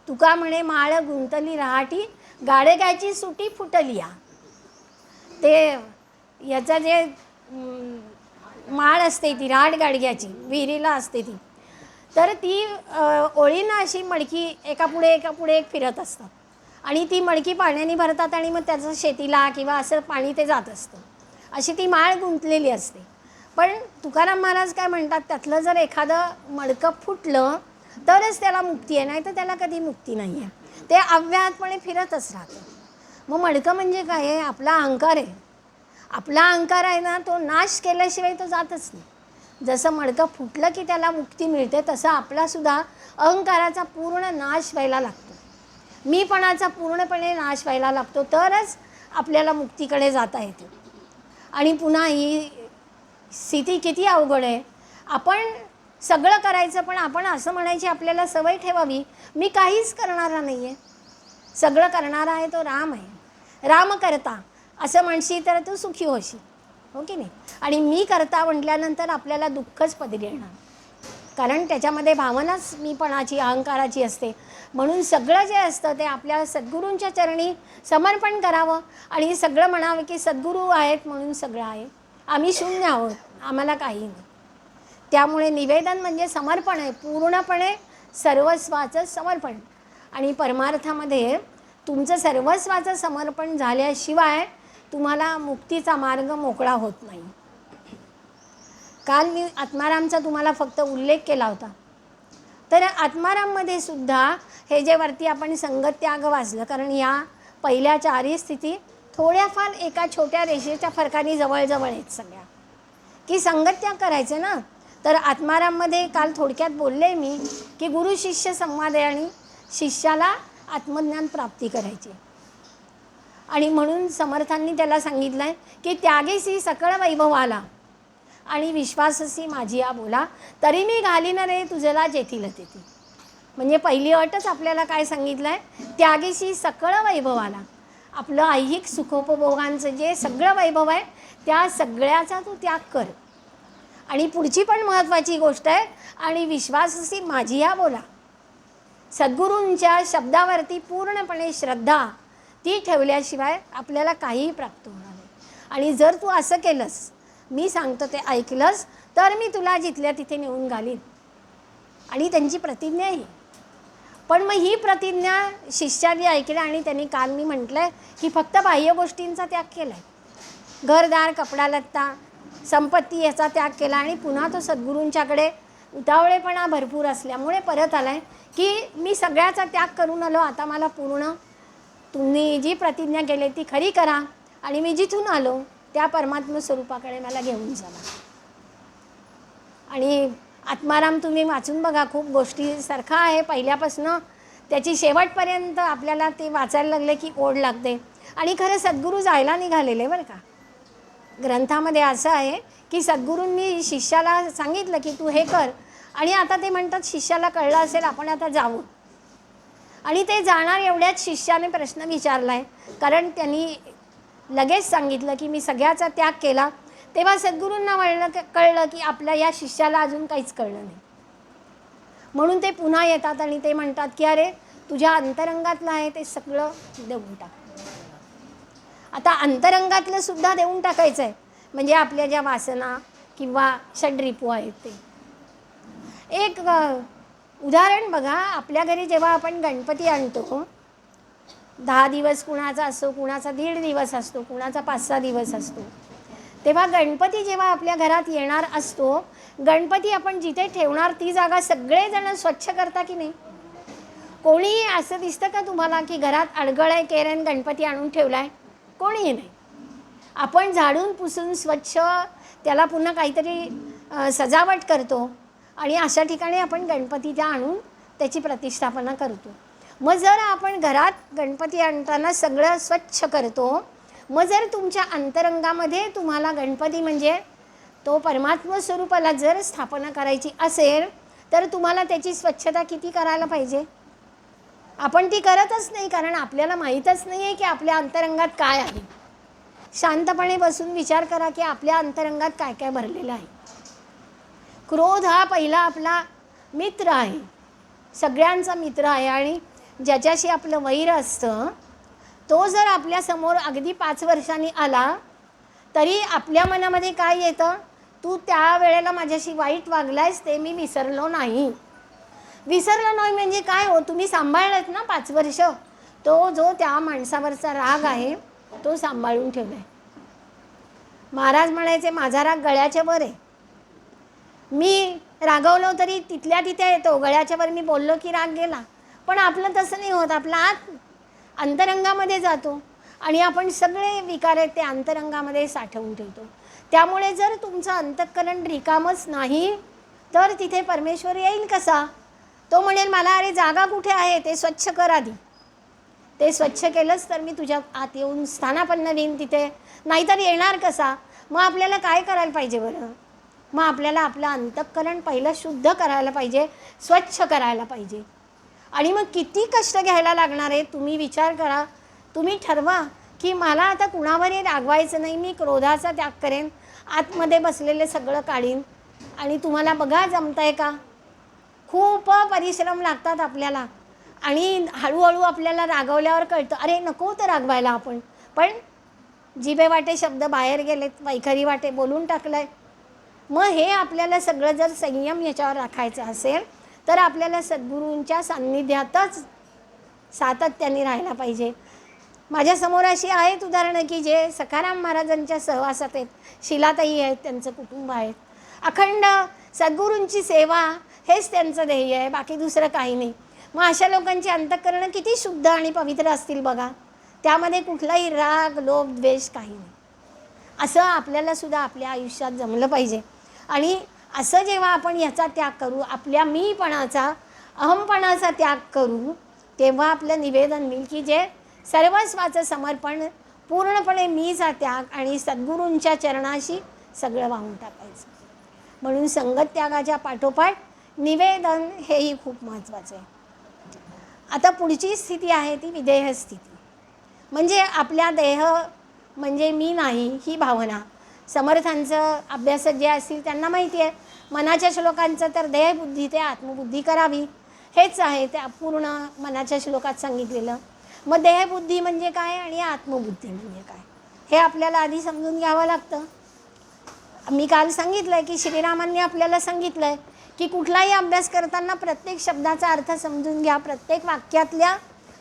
तुका म्हणे माळ गुंतली रहाटी, गाडग्याची सुटी फुटली या. ते याचं जे माळ असते ती राट गाडग्याची विहिरीला असते ती, तर ती ओळीनं अशी मडकी एकापुढे एक फिरत असतात आणि ती मडकी पाण्याने भरतात आणि मग त्याचं शेतीला किंवा असं पाणी ते जात असतं. अशी ती माळ गुंतलेली असते. पण तुकाराम महाराज काय म्हणतात, त्यातलं जर एखादं मडकं फुटलं तरच त्याला मुक्ती आहे, नाही तर त्याला कधी मुक्ती नाही आहे. ते अव्याहतपणे फिरतच राहतं. मग मडकं म्हणजे काय आहे, आपला अहंकार आहे. आपला अहंकार आहे ना, तो नाश केल्याशिवाय तो जातच नाही. जसं मडकं फुटलं की त्याला मुक्ती मिळते, तसं आपलासुद्धा अहंकाराचा पूर्ण नाश व्हायला लागतो, मीपणाचा पूर्णपणे नाश व्हायला लागतो, तरच आपल्याला मुक्तीकडे जाता येते. आणि पुन्हा ही स्थिती किती अवघड आहे. आपण सगळं करायचं पण आपण असं म्हणायची आपल्याला सवय ठेवावी, मी काहीच करणारा नाही आहे, सगळं करणारा आहे तो राम आहे, राम करता असं म्हणशील तर तू सुखी होशील, हो की नाही. आणि मी करता म्हटल्यानंतर आपल्याला दुःखच पदरी येणार, कारण त्याच्यामध्ये भावनाच मीपणाची अहंकाराची असते. म्हणून सगळं जे असतं ते आपल्या सद्गुरूंच्या चरणी समर्पण करावं आणि सगळं म्हणावं की सद्गुरू आहेत म्हणून सगळं आहे, आम्ही शून्य आहोत, आम्हाला काही नाही. त्यामुळे निवेदन म्हणजे समर्पण आहे, पूर्णपणे सर्वस्वाचं समर्पण. आणि परमार्थामध्ये तुमचं सर्वस्वाचं समर्पण झाल्याशिवाय तुम्हाला मुक्तीचा मार्ग मोकळा होत नाही. काल मी आत्मारामचा तुम्हाला फक्त उल्लेख केला होता. तर आत्माराममध्ये सुद्धा हे जे वरती आपण संगत्याग वाचलं, कारण या पहिल्या 4 स्थिती थोड्याफार एका छोट्या रेषेच्या फरकाने जवळजवळ आहेत सगळ्या, की संगत्याग करायचं ना. तर आत्माराममध्ये काल थोडक्यात बोलले मी की गुरु शिष्य संवाद आहे आणि शिष्याला आत्मज्ञान प्राप्ती करायची. आणि म्हणून समर्थांनी त्याला सांगितलं आहे की त्यागेसी सकळ वैभव आला आणि विश्वाससी माझी या बोला, तरी मी घालीन रे तुझला जेथील तेथी. म्हणजे पहिली अटच आपल्याला काय सांगितलं आहे, त्यागेसी सकळ वैभव आला. आपलं ऐहिक सुखोपभोगांचं जे सगळं वैभव आहे त्या सगळ्याचा तू त्याग कर. आणि पुढची पण महत्त्वाची गोष्ट आहे, आणि विश्वाससी माझी या बोला, सद्गुरूंच्या शब्दावरती पूर्णपणे श्रद्धा ती ठेवल्याशिवाय आपल्याला काहीही प्राप्त होणार नाही. आणि जर तू असं केलंस, मी सांगतो ते ऐकलंस, तर मी तुला जिथल्या तिथे नेऊन घालीन. आणि त्यांची प्रतिज्ञा आहे. पण मग ही प्रतिज्ञा शिष्याने ऐकली आणि त्यांनी काल मी म्हटलं आहे की फक्त बाह्य गोष्टींचा त्याग केला आहे, घरदार कपडा लत्ता संपत्ती याचा त्याग केला आणि पुन्हा तो सद्गुरूंच्याकडे उतावळेपणा भरपूर असल्यामुळे परत आला आहे की मी सगळ्याचा त्याग करून आलो, आता मला पूर्ण तुम्ही जी प्रतिज्ञा केली ती खरी करा आणि मी जिथून आलो त्या परमात्म स्वरूपाकडे मला घेऊन चला. आणि आत्माराम तुम्ही वाचून बघा, खूप गोष्टीसारखा आहे पहिल्यापासून त्याची शेवटपर्यंत आपल्याला ते वाचायला लागले की ओढ लागते. आणि खरं सद्गुरू जायला निघालेले बरं का. ग्रंथामध्ये असं आहे की सद्गुरूंनी शिष्याला सांगितलं की तू हे कर, आणि आता ते म्हणतात शिष्याला कळलं असेल आपण आता जाऊ. आणि ते जाणार एवढ्यात शिष्याने प्रश्न विचारला आहे, कारण त्यांनी लगेच सांगितलं की मी सगळ्याचा त्याग केला. तेव्हा सद्गुरूंना कळलं की आपल्या या शिष्याला अजून काहीच कळलं नाही. म्हणून ते पुन्हा येतात आणि ते म्हणतात की अरे तुझ्या अंतरंगातलं आहे ते सगळं देऊन टाक. आता अंतरंगातलं सुद्धा देऊन टाकायचं आहे, म्हणजे आपल्या ज्या वासना किंवा षड्रिपू आहेत ते. एक उदाहरण बघा, आपल्या घरी जेव्हा आपण गणपती आणतो, 10 दिवस कुणाचा असतो, कुणाचा 1.5 दिवस असतो, कुणाचा 5-6 दिवस असतो. तेव्हा गणपती जेव्हा आपल्या घरात येणार असतो, गणपती आपण जिथे ठेवणार ती जागा सगळेजण स्वच्छ करता की नाही? कोणी असं दिसतं का तुम्हाला की घरात अडगळ आहे केरन गणपती आणून ठेवला आहे? कोणीही नाही. आपण झाडून पुसून स्वच्छ त्याला पुन्हा काहीतरी सजावट करतो आणि अशा ठिकाणी आपण गणपतीला आणून त्याची प्रतिष्ठापना करतो. मग जर आपण घरात गणपती आणताना सगळं स्वच्छ करतो, मग जर तुमच्या अंतरंगामध्ये तुम्हाला गणपती म्हणजे तो परमात्मा स्वरूपाला जर स्थापना करायची असेल, तर तुम्हाला त्याची स्वच्छता किती करायला पाहिजे? आपण ती करतच नाही, कारण आपल्याला माहीतच नाही आहे की आपल्या अंतरंगात काय आहे. शांतपणे बसून विचार करा की आपल्या अंतरंगात काय काय भरलेलं आहे. क्रोध हा पहिला आपला मित्र आहे, सगळ्यांचा मित्र आहे, आणि ज्याच्याशी आपलं वैर असतं तो जर आपल्यासमोर अगदी 5 वर्षांनी आला तरी आपल्या मनामध्ये काय येतं? तू त्या वेळेला माझ्याशी वाईट वागलायस ते मी विसरलो नाही. विसरलो नाही म्हणजे काय हो, तुम्ही सांभाळलात ना 5 वर्ष, तो जो त्या माणसावरचा राग आहे तो सांभाळून ठेवला आहे. महाराज म्हणायचे माझा राग गळ्याच्या वर आहे. मी रागवलो तरी तिथल्या तिथे येतो, गळ्याच्या वर मी बोललो की राग गेला. पण आपलं तसं नाही होत, आपला आत अंतरंगामध्ये जातो आणि आपण सगळे विकार आहेत ते अंतरंगामध्ये साठवून ठेवतो. त्यामुळे जर तुमचं अंतःकरण रिकामच नाही तर तिथे परमेश्वर येईल कसा? तो म्हणेल मला अरे जागा कुठे आहे ते स्वच्छ कर आधी. ते स्वच्छ केलंच तर मी तुझ्या आत येऊन स्थानापन्न देईन तिथे, नाहीतर येणार कसा? मग आपल्याला काय करायला पाहिजे बरं? मग आपल्याला आपलं अंतःकरण पहिलं शुद्ध करायला पाहिजे, स्वच्छ करायला पाहिजे. आणि मग किती कष्ट घ्यायला लागणार आहे तुम्ही विचार करा. तुम्ही ठरवा की मला आता कुणावरही रागवायचं नाही, मी क्रोधाचा त्याग करेन, आतमध्ये बसलेले सगळं काढीन. आणि तुम्हाला बघा जमतंय का? खूप परिश्रम लागतात आपल्याला, आणि हळूहळू आपल्याला रागवल्यावर कळतं अरे नको होतं रागवायला आपण, पण जिभे वाटे शब्द बाहेर गेलेत, वैखरी वाटे बोलून टाकलंय. मग हे आपल्याला सगळं जर संयम याच्यावर राखायचं असेल तर आपल्याला सद्गुरूंच्या सान्निध्यातच सातत्याने राहायला पाहिजे. माझ्यासमोर अशी आहेत उदाहरणं की जे सखाराम महाराजांच्या सहवासात आहेत. शिलाताई आहेत, त्यांचं कुटुंब आहे. अखंड सद्गुरूंची सेवा हेच त्यांचं ध्येय आहे, बाकी दुसरं काही नाही. मग अशा लोकांची अंतःकरणं किती शुद्ध आणि पवित्र असतील बघा. त्यामध्ये कुठलाही राग लोभ द्वेष काही नाही. असं आपल्याला सुद्धा आपल्या आयुष्यात जमलं पाहिजे. आणि असं जेव्हा आपण याचा त्याग करू, आपल्या मीपणाचा अहमपणाचा त्याग करू, तेव्हा आपलं निवेदन मिळेल की जे सर्वस्वाचं समर्पण, पूर्णपणे मीचा त्याग आणि सद्गुरूंच्या चरणाशी सगळं वाहून टाकायचं. म्हणून संगत त्यागाच्या पाठोपाठ निवेदन हेही खूप महत्त्वाचं आहे. आता पुढची स्थिती आहे ती विदेह स्थिती, म्हणजे आपल्या देह म्हणजे मी नाही ही भावना. समर्थांचं अभ्यासक जे असतील त्यांना माहिती आहे, मनाच्या श्लोकांचं तर देहबुद्धी ते आत्मबुद्धी करावी हेच आहे त्या पूर्ण मनाच्या श्लोकात सांगितलेलं. मग देहबुद्धी म्हणजे काय आणि आत्मबुद्धी म्हणजे काय हे आपल्याला आधी समजून घ्यावं लागतं. मी काल सांगितलं आहे की श्रीरामांनी आपल्याला सांगितलं आहे की कुठलाही अभ्यास करताना प्रत्येक शब्दाचा अर्थ समजून घ्या, प्रत्येक वाक्यातल्या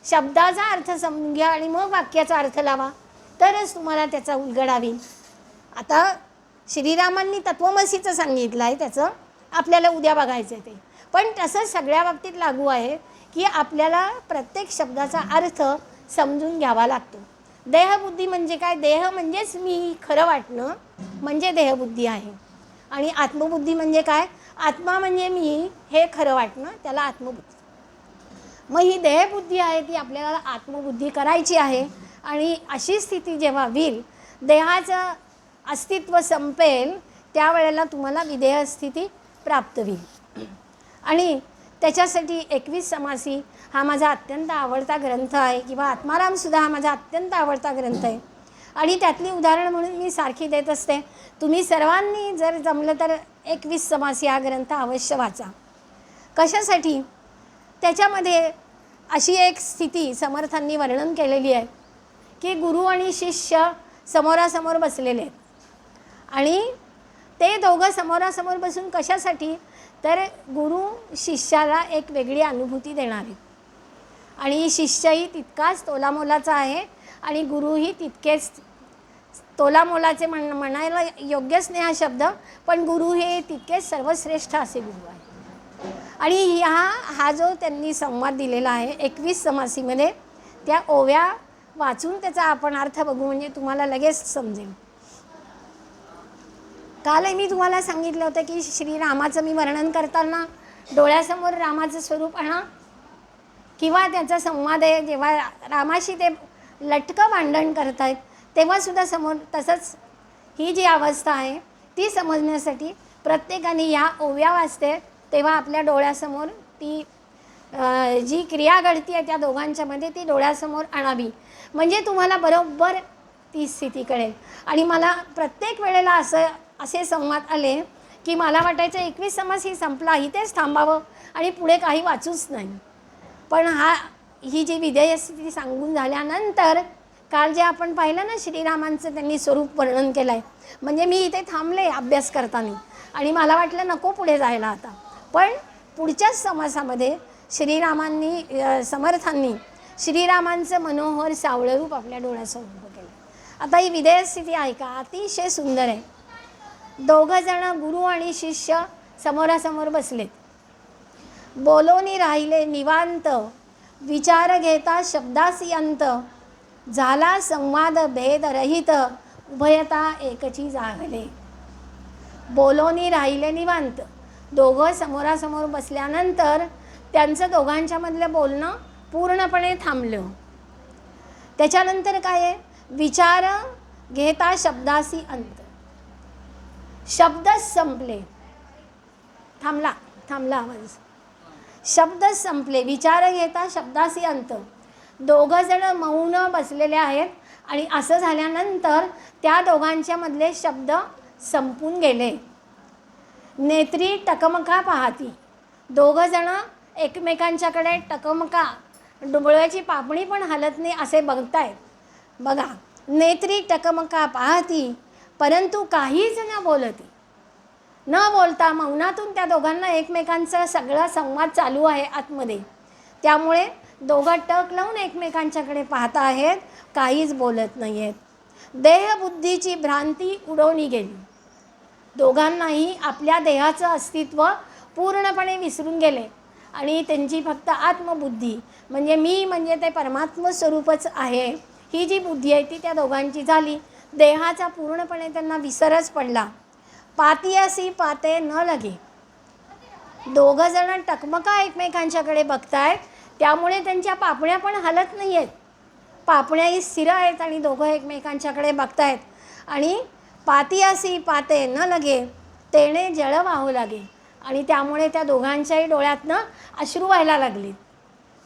शब्दाचा अर्थ समजून घ्या आणि मग वाक्याचा अर्थ लावा, तरच तुम्हाला त्याचा उलगडा होईल. आता श्रीरामांनी तत्वमसीचं सांगितलं आहे, त्याचं आपल्याला उद्या बघायचं आहे ते. पण तसंच सगळ्या बाबतीत लागू आहे की आपल्याला प्रत्येक शब्दाचा अर्थ समजून घ्यावा लागतो. देहबुद्धी म्हणजे काय? देह म्हणजेच मी खरं वाटणं म्हणजे देहबुद्धी आहे. आणि आत्मबुद्धी म्हणजे काय? आत्मा म्हणजे मी हे खरं वाटणं, त्याला आत्मबुद्धी. मग ही देहबुद्धी आहे ती आपल्याला आत्मबुद्धी करायची आहे. आणि अशी स्थिती जेव्हा होईल, देहाचं अस्तित्व संपेल, त्यावेळेला तुम्हाला विदेह स्थिती प्राप्त होईल. आणि त्याच्यासाठी 21 समासी हा माझा अत्यंत आवडता ग्रंथ आहे, किंवा आत्मारामसुद्धा हा माझा अत्यंत आवडता ग्रंथ आहे. आणि त्यातली उदाहरणं म्हणून मी सारखी देत असते, तुम्ही सर्वांनी जर जमलं तर 21 समासी हा ग्रंथ अवश्य वाचा. कशासाठी? त्याच्यामध्ये अशी एक स्थिती समर्थांनी वर्णन केलेली आहे की गुरु आणि शिष्य समोरासमोर बसलेले आहेत, आणि ते दोघं समोरासमोर बसून कशासाठी, तर गुरु शिष्याला एक वेगळी अनुभूती देणार आहे. आणि शिष्यही तितकाच तोलामोलाचा आहे आणि गुरुही तितकेच तोलामोलाचे म्हणायला योग्यच नाही हा शब्द, पण गुरु हे तितकेच सर्वश्रेष्ठ असे गुरु आहे. आणि हा जो त्यांनी संवाद दिलेला आहे 21 समासीमध्ये, त्या ओव्या वाचून त्याचा आपण अर्थ बघू, म्हणजे तुम्हाला लगेच समजेल. काल मी तुम्हाला सांगितलं होतं की श्रीरामाचं मी वर्णन करताना डोळ्यासमोर रामाचं स्वरूप आणा, किंवा त्याचा संवाद आहे जेव्हा रामाशी ते लटकं भांडण करत आहेत तेव्हासुद्धा समोर, तसंच ही जी अवस्था आहे ती समजण्यासाठी प्रत्येकाने या ओव्या वाचते तेव्हा आपल्या डोळ्यासमोर ती जी क्रिया घडती आहे त्या दोघांच्यामध्ये ती डोळ्यासमोर आणावी, म्हणजे तुम्हाला बरोबर ती स्थिती कळेल. आणि मला प्रत्येक वेळेला असे संवाद आले की मला वाटायचं 21 समासी संपला, इथेच थांबावं आणि पुढे काही वाचूच नाही. पण ही जी विधेय स्थिती सांगून झाल्यानंतर काल जे आपण पाहिलं ना, श्रीरामांचं त्यांनी स्वरूप वर्णन केलं आहे, म्हणजे मी इथे थांबले अभ्यास करताना आणि मला वाटलं नको पुढे जायला आता, पण पुढच्याच समासामध्ये श्रीरामांनी समर्थांनी श्रीरामांचं मनोहर सावळं रूप आपल्या डोळ्यासमोर उभं केलं. आता ही विधेय स्थिती आहे का, अतिशय सुंदर आहे. दोघं जण गुरु आणि शिष्य समोरासमोर बसलेत. बोलोनी राहिले निवांत, विचार घेता शब्दासी अंत, झाला संवाद भेद रहित, उभयता एकची जागले. बोलोनी राहिले निवांत, दोघं समोरासमोर बसल्यानंतर त्यांचं दोघांच्यामधलं बोलणं पूर्णपणे थांबलं. त्याच्यानंतर काय आहे, विचार घेता शब्दासी अंत, शब्दच संपले, थांबला आवाज, शब्दच संपले, विचार घेता शब्दासी अंत. दोघं जण मौन बसलेले आहेत आणि असं झाल्यानंतर त्या दोघांच्या मधले शब्द संपून गेले. नेत्री टकमका पाहती, दोघं जण एकमेकांच्याकडे टकमका, डोळ्याची पापणी पण हलत नाही असे बघतायत. बघा, नेत्री टकमका पाहती परंतु काहीच न बोलती. न बोलता मौनातून त्या दोघांना एकमेकांचा सगळा संवाद चालू आहे आतमध्ये. त्यामुळे दोघं टक लावून एकमेकांच्याकडे पाहत आहेत, काहीच बोलत नाही आहेत. देहबुद्धीची भ्रांती उडवली गेली. दोघांनाही आपल्या देहाचं अस्तित्व पूर्णपणे विसरून गेले आणि त्यांची फक्त आत्मबुद्धी म्हणजे मी म्हणजे ते परमात्म स्वरूपच आहे ही जी बुद्धी आहे ती त्या दोघांची झाली. देहाचा पूर्णपणे त्यांना विसरच पडला. पातियासी पाते न लगे, दोघं जण टकमका एकमेकांच्याकडे बघतायत, त्यामुळे त्यांच्या पापण्या पण हलत नाही आहेत. पापण्याही स्थिर आहेत आणि दोघं एकमेकांच्याकडे बघतायत. आणि पातियासी पाते न लगे, तेणे जळ वाहू लागे. आणि त्यामुळे त्या दोघांच्याही डोळ्यातनं अश्रू व्हायला लागले,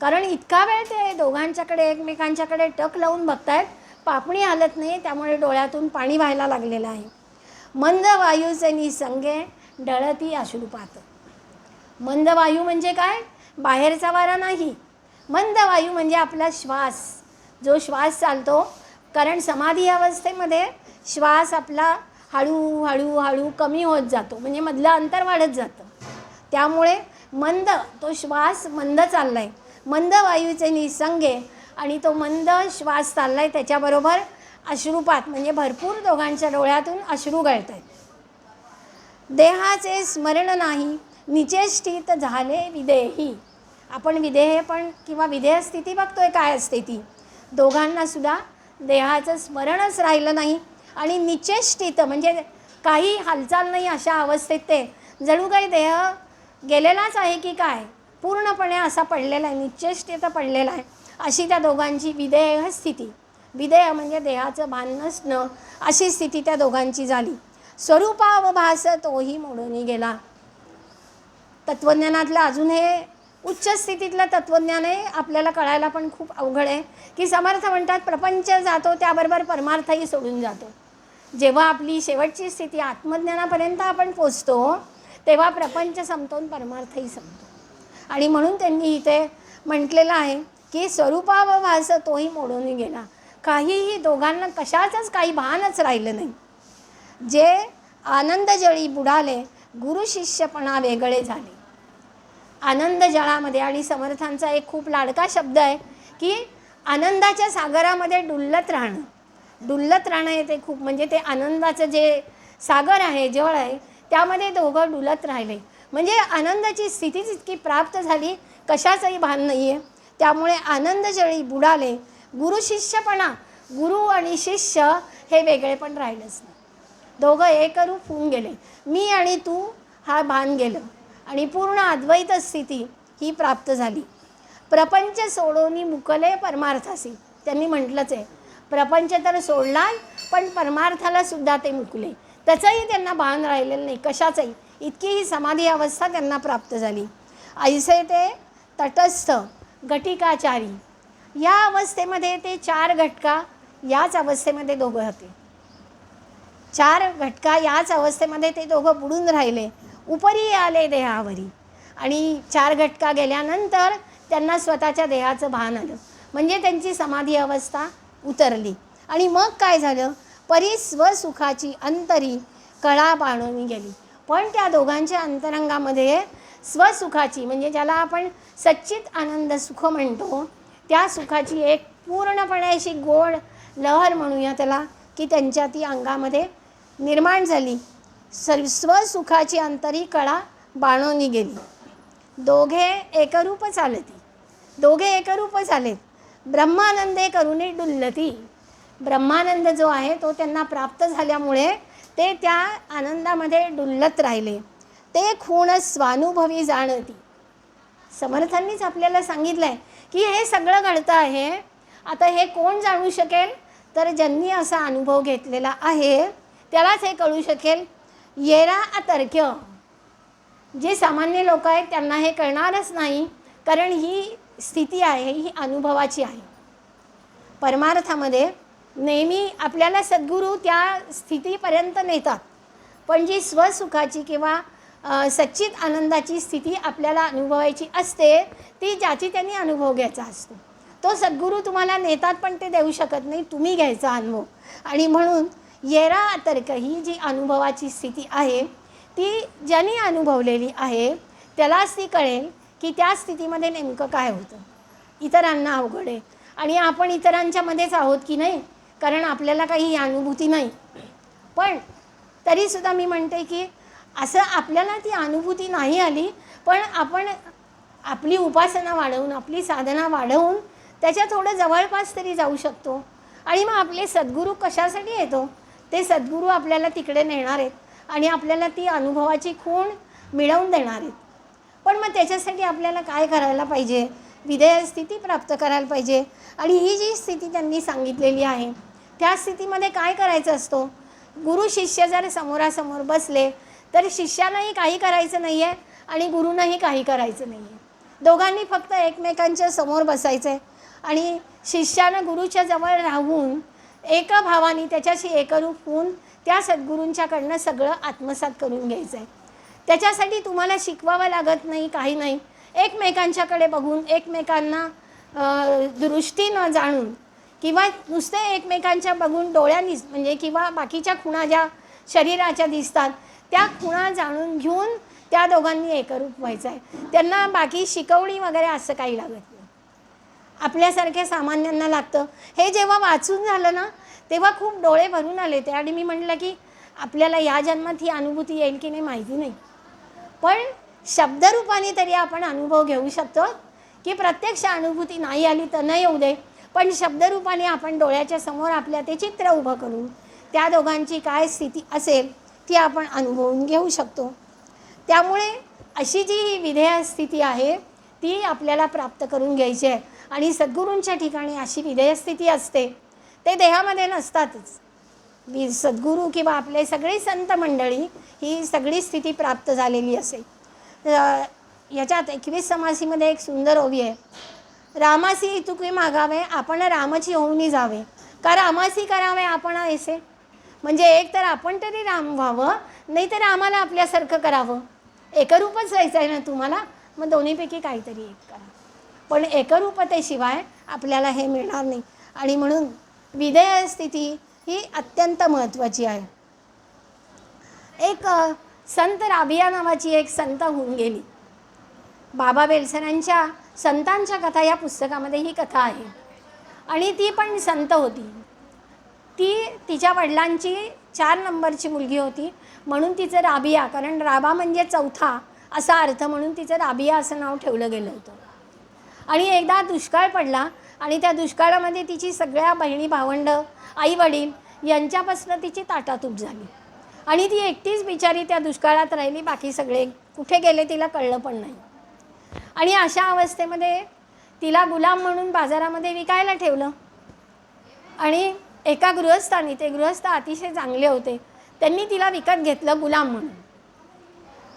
कारण इतका वेळ ते दोघांच्याकडे एकमेकांच्याकडे टक लावून बघतायत, पापणी हलत नाही, त्यामुळे डोळ्यातून पाणी व्हायला लागलेलं आहे. मंद वायूचे निसंगे ढळती अश्रुपात. मंद वायू म्हणजे काय, बाहेरचा वारा नाही. मंद वायू म्हणजे आपला श्वास, जो श्वास चालतो, कारण समाधी अवस्थेमध्ये श्वास आपला हळूहळू हळू कमी होत जातो, म्हणजे मधलं अंतर वाढत जातं. त्यामुळे मंद, तो श्वास मंद चालला आहे. मंद वायूचे निसंगे, आणि तो मंद श्वास चालला आहे, त्याच्याबरोबर अश्रुपात म्हणजे भरपूर दोघांच्या डोळ्यातून अश्रू गळत आहेत. देहाचे स्मरण नाही निचेष्टित झाले विदेही. आपण विदेह पण किंवा विधेय स्थिती बघतोय काय असते ती. दोघांनासुद्धा देहाचं स्मरणच राहिलं नाही आणि निचेष्टित म्हणजे काही हालचाल नाही अशा अवस्थेत ते जणू काही देह गेलेलाच आहे की काय, पूर्णपणे असा पडलेला आहे, निचेष्टित पडलेला आहे, अशी त्या दोघांची विदेह स्थिती. विदेह म्हणजे देहाचं भान नसणं, अशी स्थिती त्या दोघांची झाली. स्वरूपावभास तोही मोडून गेला. तत्त्वज्ञानातलं अजून हे उच्च स्थितीतलं तत्त्वज्ञान आहे, आपल्याला कळायला पण खूप अवघड आहे. की समर्थ म्हणतात प्रपंच जातो त्याबरोबर परमार्थही सोडून जातो. जेव्हा आपली शेवटची स्थिती आत्मज्ञानापर्यंत आपण पोचतो, तेव्हा प्रपंच संपतो आणि परमार्थही संपतो. आणि म्हणून त्यांनी इथे म्हटलेलं आहे की स्वरूपावभास तोही मोडून गेला. काहीही दोघांना कशाचंच काही भानच राहिलं नाही. जे आनंद जळी बुडाले, गुरु शिष्यपणा वेगळे झाले. आनंद जळामध्ये, आणि समर्थांचा एक खूप लाडका शब्द आहे की आनंदाच्या सागरामध्ये डुल्लत राहणं. डुल्लत राहणं येते खूप, म्हणजे ते आनंदाचं जे सागर आहे, जळ आहे, त्यामध्ये दोघं डुलत राहिले. म्हणजे आनंदाची स्थितीच इतकी प्राप्त झाली, कशाचंही भान नाही आहे. त्यामुळे आनंद जळी बुडाले, गुरु शिष्यपणा, गुरु आणि शिष्य हे वेगळे पण राहिलंच नाही. दोघं एकरूप होऊन गेले. मी आणि तू हा भान गेलं आणि पूर्ण अद्वैत स्थिती ही प्राप्त झाली. प्रपंच सोडोनी मुकले परमार्थासी. त्यांनी म्हटलंच आहे, प्रपंच तर सोडला पण परमार्थाला सुद्धा ते मुकले. त्याचंही त्यांना भान राहिलेलं नाही कशाचंही. इतकी ही समाधी अवस्था त्यांना प्राप्त झाली. ऐसे ते तटस्थ घटिकाचारी. या अवस्थेमध्ये ते 4 घटका याच अवस्थेमध्ये दोघं होते. 4 घटका याच अवस्थेमध्ये ते दोघं बुडून राहिले. उपरी आले देहावरी. आणि 4 घटका गेल्यानंतर त्यांना स्वतःच्या देहाचं भान आलं, म्हणजे त्यांची समाधी अवस्था उतरली. आणि मग काय झालं, परी स्वसुखाची अंतरी कळा बाणवून गेली. पण त्या दोघांच्या अंतरंगामध्ये स्वसुखाची, म्हणजे ज्याला आपण सच्चित आनंद सुख म्हणतो, त्या सुखाची एक पूर्णपणे अशी गोड लहर म्हणूया त्याला, की त्यांच्या ती अंगामध्ये निर्माण झाली. स्वसुखाची अंतरी कळा बाणवून गेली. दोघे एकरूप चालती. दोघे एकरूप झालेत. ब्रह्मानंदे करुणे डुल्लती. ब्रह्मानंद जो आहे तो त्यांना प्राप्त झाल्यामुळे ते त्या आनंदामध्ये डुल्लत राहिले. ते खूण स्वानुभवी जाणती. समर्थांनीच आपल्याला सांगितलं आहे की हे सगळं घडतं आहे. आता हे कोण जाणू शकेल, तर ज्यांनी असा अनुभव घेतलेला आहे त्यालाच हे कळू शकेल. येरा अतर्क्य. जे सामान्य लोक आहेत त्यांना हे कळणारच नाही, कारण ही स्थिती आहे ही अनुभवाची आहे. परमार्थामध्ये नेहमी आपल्याला सद्गुरू त्या स्थितीपर्यंत नेतात, पण जी स्वसुखाची किंवा सच्चित आनंदाची स्थिती आपल्याला अनुभवायची असते, ती ज्याची त्यांनी अनुभव घ्यायचा असतो. तो सद्गुरू तुम्हाला नेतात पण ते देऊ शकत नाही, तुम्ही घ्यायचा अनुभव. आणि म्हणून येरा अतर्क ही जी अनुभवाची स्थिती आहे ती ज्यांनी अनुभवलेली आहे त्यालाच ती कळेल की त्या स्थितीमध्ये नेमकं काय होतं. इतरांना अवघड आहे आणि आपण इतरांच्यामध्येच आहोत की नाही, कारण आपल्याला काही अनुभूती नाही. पण तरीसुद्धा मी म्हणते की असं आपल्याला ती अनुभूती नाही आली, पण आपण आपली उपासना वाढवून, आपली साधना वाढवून त्याच्या थोडं जवळपास तरी जाऊ शकतो. आणि मग आपले सद्गुरू कशासाठी येतो, ते सद्गुरू आपल्याला तिकडे नेणार आहेत आणि आपल्याला ती अनुभवाची खूण मिळवून देणार आहेत. पण मग त्याच्यासाठी आपल्याला काय करायला पाहिजे, विधेय स्थिती प्राप्त करायला पाहिजे. आणि ही जी स्थिती त्यांनी सांगितलेली आहे त्या स्थितीमध्ये काय करायचं असतो, गुरु शिष्य जर समोरासमोर बसले तर शिष्यानंही काही करायचं नाही आहे आणि गुरूनंही काही करायचं नाही आहे. दोघांनी फक्त एकमेकांच्या समोर बसायचं आहे आणि शिष्यानं गुरुच्या जवळ राहून एका भावाने त्याच्याशी एकरूप होऊन त्या सद्गुरूंच्याकडनं सगळं आत्मसात करून घ्यायचं आहे. त्याच्यासाठी तुम्हाला शिकवावं लागत नाही, काही नाही. एकमेकांच्याकडे बघून, एकमेकांना दृष्टीनं जाणून किंवा नुसते एकमेकांच्या बघून डोळ्यांनीच, म्हणजे किंवा बाकीच्या खुणा ज्या शरीराच्या दिसतात त्या खुणा जाणून घेऊन त्या दोघांनी एकरूप व्हायचं आहे. त्यांना बाकी शिकवणी वगैरे असं काही लागत नाही, आपल्यासारख्या सामान्यांना लागतं. हे जेव्हा वाचून झालं ना तेव्हा खूप डोळे भरून आले ते. आणि मी म्हटलं की आपल्याला या जन्मात ही अनुभूती येईल की नाही माहिती नाही, पण शब्दरूपाने तरी आपण अनुभव घेऊ शकतो. की प्रत्यक्ष अनुभूती नाही आली तर नाही येऊ दे, पण शब्दरूपाने आपण डोळ्याच्या समोर आपल्या ते चित्र उभं करून त्या दोघांची काय स्थिती असेल ती आपण अनुभवून घेऊ शकतो. त्यामुळे अशी जी ही विधेय स्थिती आहे ती आपल्याला प्राप्त करून घ्यायची आहे. आणि सद्गुरूंच्या ठिकाणी अशी विधेय स्थिती असते ते देहामध्ये नसतातच. सद्गुरू किंवा आपले सगळे संत मंडळी ही सगळी स्थिती प्राप्त झालेली असेल. याच्यात 21 समासीमध्ये एक सुंदर ओवी आहे. रामासी इतुकी मागावे आपण रामाची होऊनी जावे, का रामासी करावे आपण ऐसे. म्हणजे एक तर आपण तरी राम व्हावं, नाही तर रामाला आपल्यासारखं करावं. एकरूपच व्हायचं आहे ना तुम्हाला, मग दोन्हीपैकी काहीतरी एक करा. पण एकरूपतेशिवाय आपल्याला हे मिळणार नाही. आणि म्हणून विधेय स्थिती ही अत्यंत महत्त्वाची आहे. एक संत राबिया नावाची एक संत होऊन गेली. बाबा बेलसरांच्या संतांच्या कथा या पुस्तकामध्ये ही कथा आहे. आणि ती पण संत होती. ती तिच्या वडिलांची 4 नंबरची मुलगी होती, म्हणून तिचं राबिया, कारण राबा म्हणजे चौथा असा अर्थ, म्हणून तिचं राबिया असं नाव ठेवलं गेलं होतं. आणि एकदा दुष्काळ पडला आणि त्या दुष्काळामध्ये तिची सगळ्या बहिणी भावंडं आई वडील यांच्यापासून तिची ताटातूट झाली आणि ती एकटीच बिचारी त्या दुष्काळात राहिली. बाकी सगळे कुठे गेले तिला कळलं पण नाही. आणि अशा अवस्थेमध्ये तिला गुलाम म्हणून बाजारामध्ये विकायला ठेवलं. आणि एका गृहस्थानी, ते गृहस्थ अतिशय चांगले होते, त्यांनी तिला विकत घेतलं गुलाम म्हणून.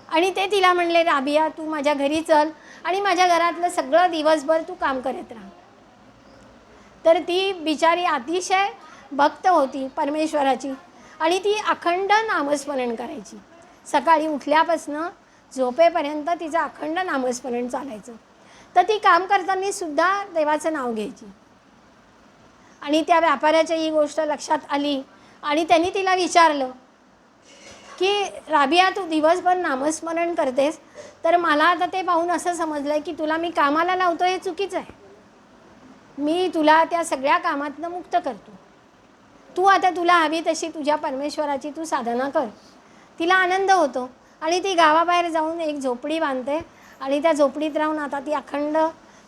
आणि ते तिला म्हणले, राबिया तू माझ्या घरी चल आणि माझ्या घरातलं सगळं दिवसभर तू काम करत राहा. तर ती बिचारी अतिशय भक्त होती परमेश्वराची आणि ती अखंड नामस्मरण करायची. सकाळी उठल्यापासनं झोपेपर्यंत तिचं अखंड नामस्मरण चालायचं. तर ती काम करताना सुद्धा देवाचं नाव घ्यायची. आणि त्या व्यापाऱ्याच्या ही गोष्ट लक्षात आली आणि त्यांनी तिला विचारलं की राबिया तू दिवसभर नामस्मरण करतेस, तर मला आता ते पाहून असं समजलं की तुला मी कामाला लावतो हे चुकीचं आहे. मी तुला त्या सगळ्या कामातनं मुक्त करतो. तू आता तुला हवी तशी तुझ्या परमेश्वराची तू साधना कर. तिला आनंद होतो आणि ती गावाबाहेर जाऊन एक झोपडी बांधते आणि त्या झोपडीत राहून आता ती अखंड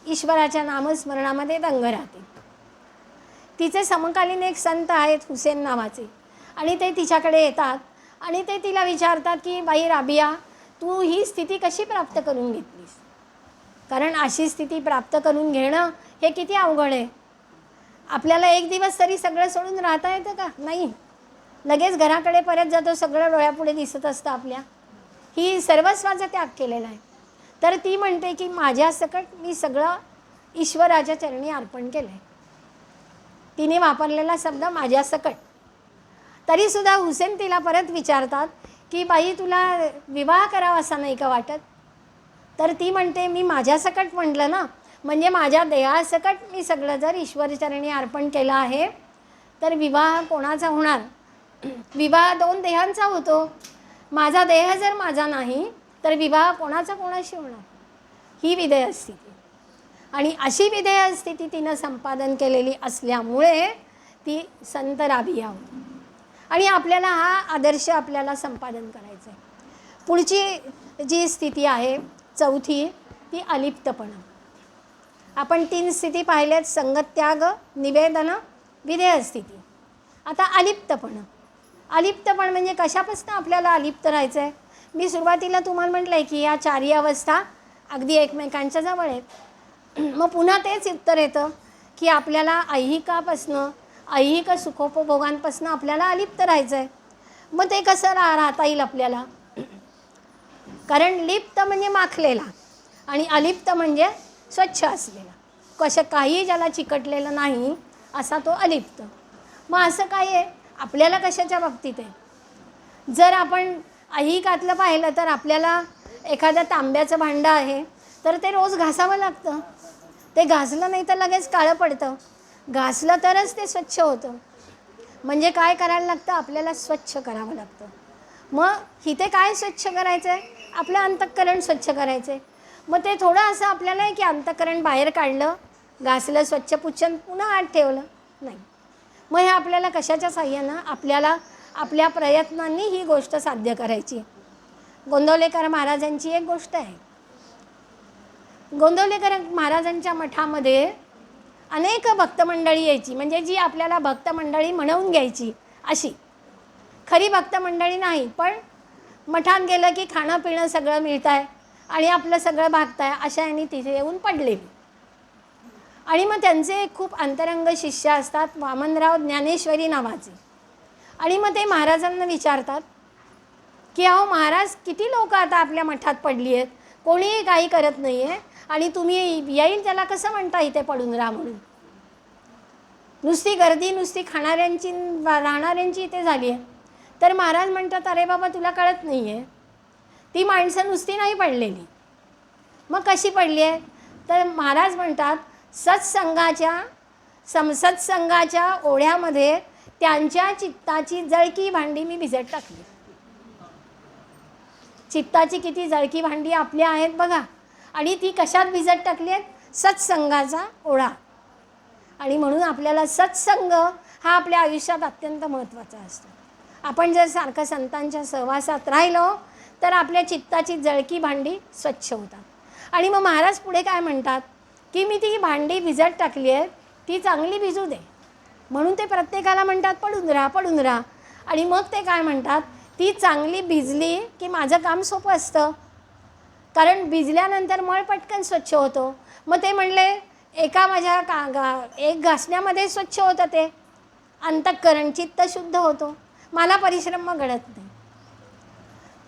ईश्वराच्या नामस्मरणामध्ये दंग राहते. तिचे समकालीन एक संत आहेत हुसेन नावाचे, आणि ते तिच्याकडे येतात आणि ते तिला विचारतात की बाई राबिया तू ही स्थिती कशी प्राप्त करून घेतलीस. कारण अशी स्थिती प्राप्त करून घेणं हे किती अवघड आहे. आपल्याला एक दिवस तरी सगळं सोडून राहता येतं का? नाही. लगेच घराकडे परत जातो, सगळं डोळ्यापुढे दिसत असतं आपल्या. ही सर्वस्वाचा त्याग केलेला आहे. तर ती म्हणते की माझ्या सकट मी सगळं ईश्वराच्या चरणी अर्पण केलं आहे. तिने वापरलेला शब्द माझ्या सकट. तरीसुद्धा हुसेन तिला परत विचारतात की बाई तुला विवाह करावा असा नाही का वाटत. तर ती म्हणते मी माझ्या सकट म्हटलं ना, म्हणजे माझ्या देहासकट मी सगळं जर ईश्वरचरणी अर्पण केलं आहे तर विवाह कोणाचा होणार. विवाह 2 देहांचा होतो. माझा देह जर माझा नाही तर विवाह कोणाचा कोणाशी होणार. ही विधेय स्थिती. आणि अशी विधेय स्थिती तिनं संपादन केलेली असल्यामुळे ती संत राबिया होती. आणि आपल्याला हा आदर्श आपल्याला संपादन करायचा आहे. पुढची जी स्थिती आहे चौथी, ती अलिप्तपणा. आपण 3 स्थिती पाहिल्यात, संगत्याग, निवेदन, विधेय स्थिती. आता अलिप्तपणा. अलिप्तपण म्हणजे कशापासून आपल्याला अलिप्त राहायचं आहे. मी सुरुवातीला तुम्हाला म्हटलं आहे की या 4ही अवस्था अगदी एकमेकांच्या जवळ आहेत. मग पुन्हा तेच उत्तर येतं की आपल्याला ऐहिकापासनं, ऐहिक सुखोपभोगांपासनं आपल्याला अलिप्त राहायचं आहे. मग ते कसं राहता येईल आपल्याला. कारण लिप्त म्हणजे माखलेला आणि अलिप्त म्हणजे स्वच्छ असलेला. काही ज्याला चिकटलेलं नाही असा तो अलिप्त. मग असं काय आहे आपल्याला कशाच्या बाबतीत आहे. जर आपण ऐहिकातलं पाहिलं तर आपल्याला एखादं तांब्याचं भांडं आहे तर ते रोज घासावं लागतं. ते घासलं नाही तर लगेच काळं पडतं. घासलं तरच ते स्वच्छ होतं. म्हणजे काय करायला लागतं, आपल्याला स्वच्छ करावं लागतं. मग इथे काय स्वच्छ करायचं आहे, आपलं अंतःकरण स्वच्छ करायचं आहे. मग ते थोडं असं आपल्याला आहे की अंतःकरण बाहेर काढलं, घासलं, स्वच्छ पुच्छन पुन्हा आत ठेवलं नाही. मग हे आपल्याला कशाच्या साह्यानं, आपल्याला आपल्या प्रयत्नांनी ही गोष्ट साध्य करायची. गोंदवलेकर महाराजांची एक गोष्ट आहे. गोंदवलेकर महाराजांच्या मठामध्ये अनेक भक्तमंडळी यायची, म्हणजे जी आपल्याला भक्तमंडळी म्हणवून घ्यायची अशी. खरी भक्तमंडळी नाही, पण मठात गेलं की खाणं पिणं सगळं मिळतं आहे आणि आपलं सगळं भागतं आहे, अशा यांनी तिथे येऊन पडलेली. आणि मग त्यांचे खूप अंतरंग शिष्य असतात, वामनराव ज्ञानेश्वरी नावाचे. आणि मग ते महाराजांना विचारतात की अहो महाराज, किती लोक आता आपल्या मठात पडली आहेत, कोणीही काही करत नाही आहे, आणि तुम्ही येईल त्याला कसं म्हणता इथे पडून राहा म्हणून. नुसती गर्दी, नुसती खाणाऱ्यांची राहणाऱ्यांची इथे झाली आहे. तर महाराज म्हणतात, अरे बाबा तुला कळत नाही आहे, ती माणसं नुसती नाही पडलेली. मग कशी पडली आहे? तर महाराज म्हणतात, सत्संगाच्या ओढ्यामध्ये त्यांच्या चित्ताची जळकी भांडी मी भिजत टाकली. चित्ताची किती जळकी भांडी आपल्या आहेत बघा, आणि ती कशात भिजत टाकली आहेत? सत्संगाचा ओढा. आणि म्हणून आपल्याला सत्संग हा आपल्या आयुष्यात अत्यंत महत्त्वाचा असतो. आपण जर सारखं संतांच्या सहवासात राहिलो तर आपल्या चित्ताची जळकी भांडी स्वच्छ होतात. आणि मग महाराज पुढे काय म्हणतात की मी ती भांडी भिजत टाकली आहे, ती चांगली भिजू दे. म्हणून ते प्रत्येकाला म्हणतात पडून राहा, पडून राहा. आणि मग ते काय म्हणतात, ती चांगली भिजली की माझं काम सोपं असतं, कारण भिजल्यानंतर मळ पटकन स्वच्छ होतो. मग ते म्हणले, एका माझ्या एक घासण्यामध्ये स्वच्छ होतं ते अंतःकरण, चित्त शुद्ध होतो, मला परिश्रम मग घडत नाही.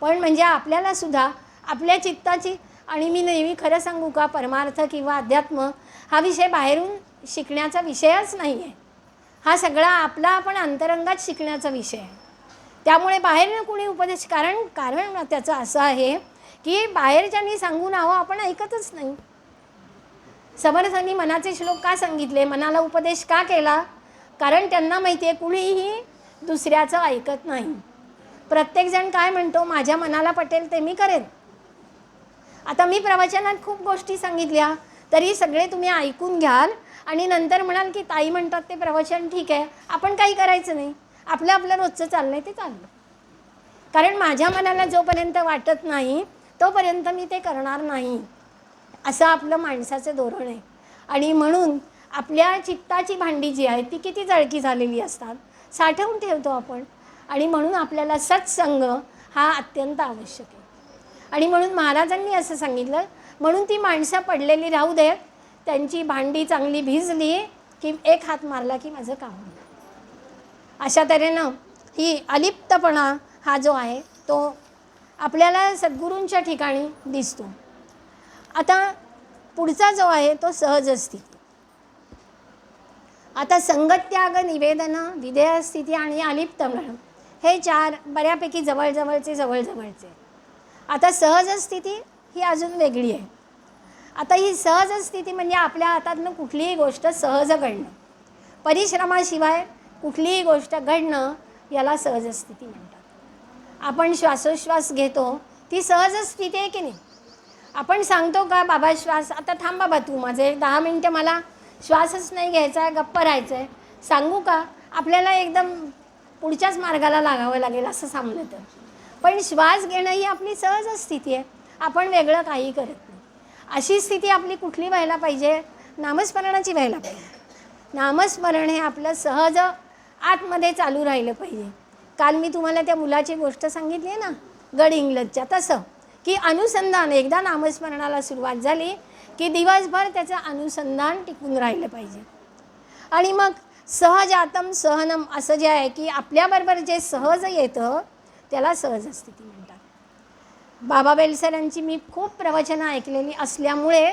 पण म्हणजे आपल्याला सुद्धा आपल्या चित्ताची, आणि मी नेहमी खरं सांगू का, परमार्थ किंवा अध्यात्म हा विषय बाहेरून शिकण्याचा विषयच नाही आहे. हा सगळा आपला आपण अंतरंगात शिकण्याचा विषय आहे. त्यामुळे बाहेरनं कुणी उपदेश, कारण त्याचं असं आहे की बाहेरच्यांनी सांगून हवं आपण ऐकतच नाही. समर्थांनी मनाचे श्लोक का सांगितले, मनाला उपदेश का केला? कारण त्यांना माहिती आहे कुणीही दुसऱ्याचं ऐकत नाही. प्रत्येकजण काय म्हणतो, माझ्या मनाला पटेल ते मी करेन. आता मी प्रवचनात खूप गोष्टी सांगितल्या, तरी सगळे तुम्ही ऐकून घ्याल आणि नंतर म्हणाल की ताई म्हणतात ते प्रवचन ठीक आहे, आपण काही करायचं नाही, आपलं आपलं रोजचं चाललं आहे ते चाललं. कारण माझ्या मनाला जोपर्यंत वाटत नाही तोपर्यंत मी ते करणार नाही, असं आपलं माणसाचं धोरण आहे. आणि म्हणून आपल्या चित्ताची भांडी जी आहे ती किती जळकी झालेली असतात, साठवून ठेवतो आपण. आणि म्हणून आपल्याला सत्संग हा अत्यंत आवश्यक आहे. आणि म्हणून महाराजांनी असं सांगितलं, म्हणून ती माणसं पडलेली राहू दे, त्यांची भांडी चांगली भिजली की एक हात मारला की माझं काम होईल. अशा तऱ्हेनं ही अलिप्तपणा हा जो आहे तो आपल्याला सद्गुरूंच्या ठिकाणी दिसतो. आता पुढचा जो आहे तो सहज स्थिती. आता संगत्याग, निवेदन, विधेय स्थिती आणि अलिप्तपणा हे चार बऱ्यापैकी जवळजवळचे. आता सहज स्थिती ही अजून वेगळी आहे. आता ही सहज स्थिती म्हणजे आपल्या हातातनं कुठलीही गोष्ट सहज घडणं, परिश्रमाशिवाय कुठलीही गोष्ट घडणं, याला सहज स्थिती म्हणतात. आपण श्वासोश्वास घेतो ती सहज स्थिती आहे की नाही? आपण सांगतो का बाबा श्वास, आता थांब बाबा तू माझे 10 मिनटं, मला श्वासच नाही घ्यायचा आहे, गप्प राहायचं आहे, सांगू का? आपल्याला एकदम पुढच्याच मार्गाला लागावं लागेल असं सांगलं तर. पण श्वास घेणं ही आपली सहज स्थिती आहे, आपण वेगळं काही करत नाही. अशी स्थिती आपली कुठली व्हायला पाहिजे? नामस्मरणाची व्हायला पाहिजे. नामस्मरण हे आपलं सहज आतमध्ये चालू राहिलं पाहिजे. काल मी तुम्हाला त्या मुलाची गोष्ट सांगितली आहे ना, गड इंग्लजच्या, तसं की अनुसंधान, एकदा नामस्मरणाला सुरुवात झाली की दिवसभर त्याचं अनुसंधान टिकून राहिलं पाहिजे. आणि मग सहजातम सहनम असं जे आहे की आपल्याबरोबर जे सहज येतं त्याला सहज स्थिती म्हणतात. बाबा बेलसरांची मी खूप प्रवचनं ऐकलेली असल्यामुळे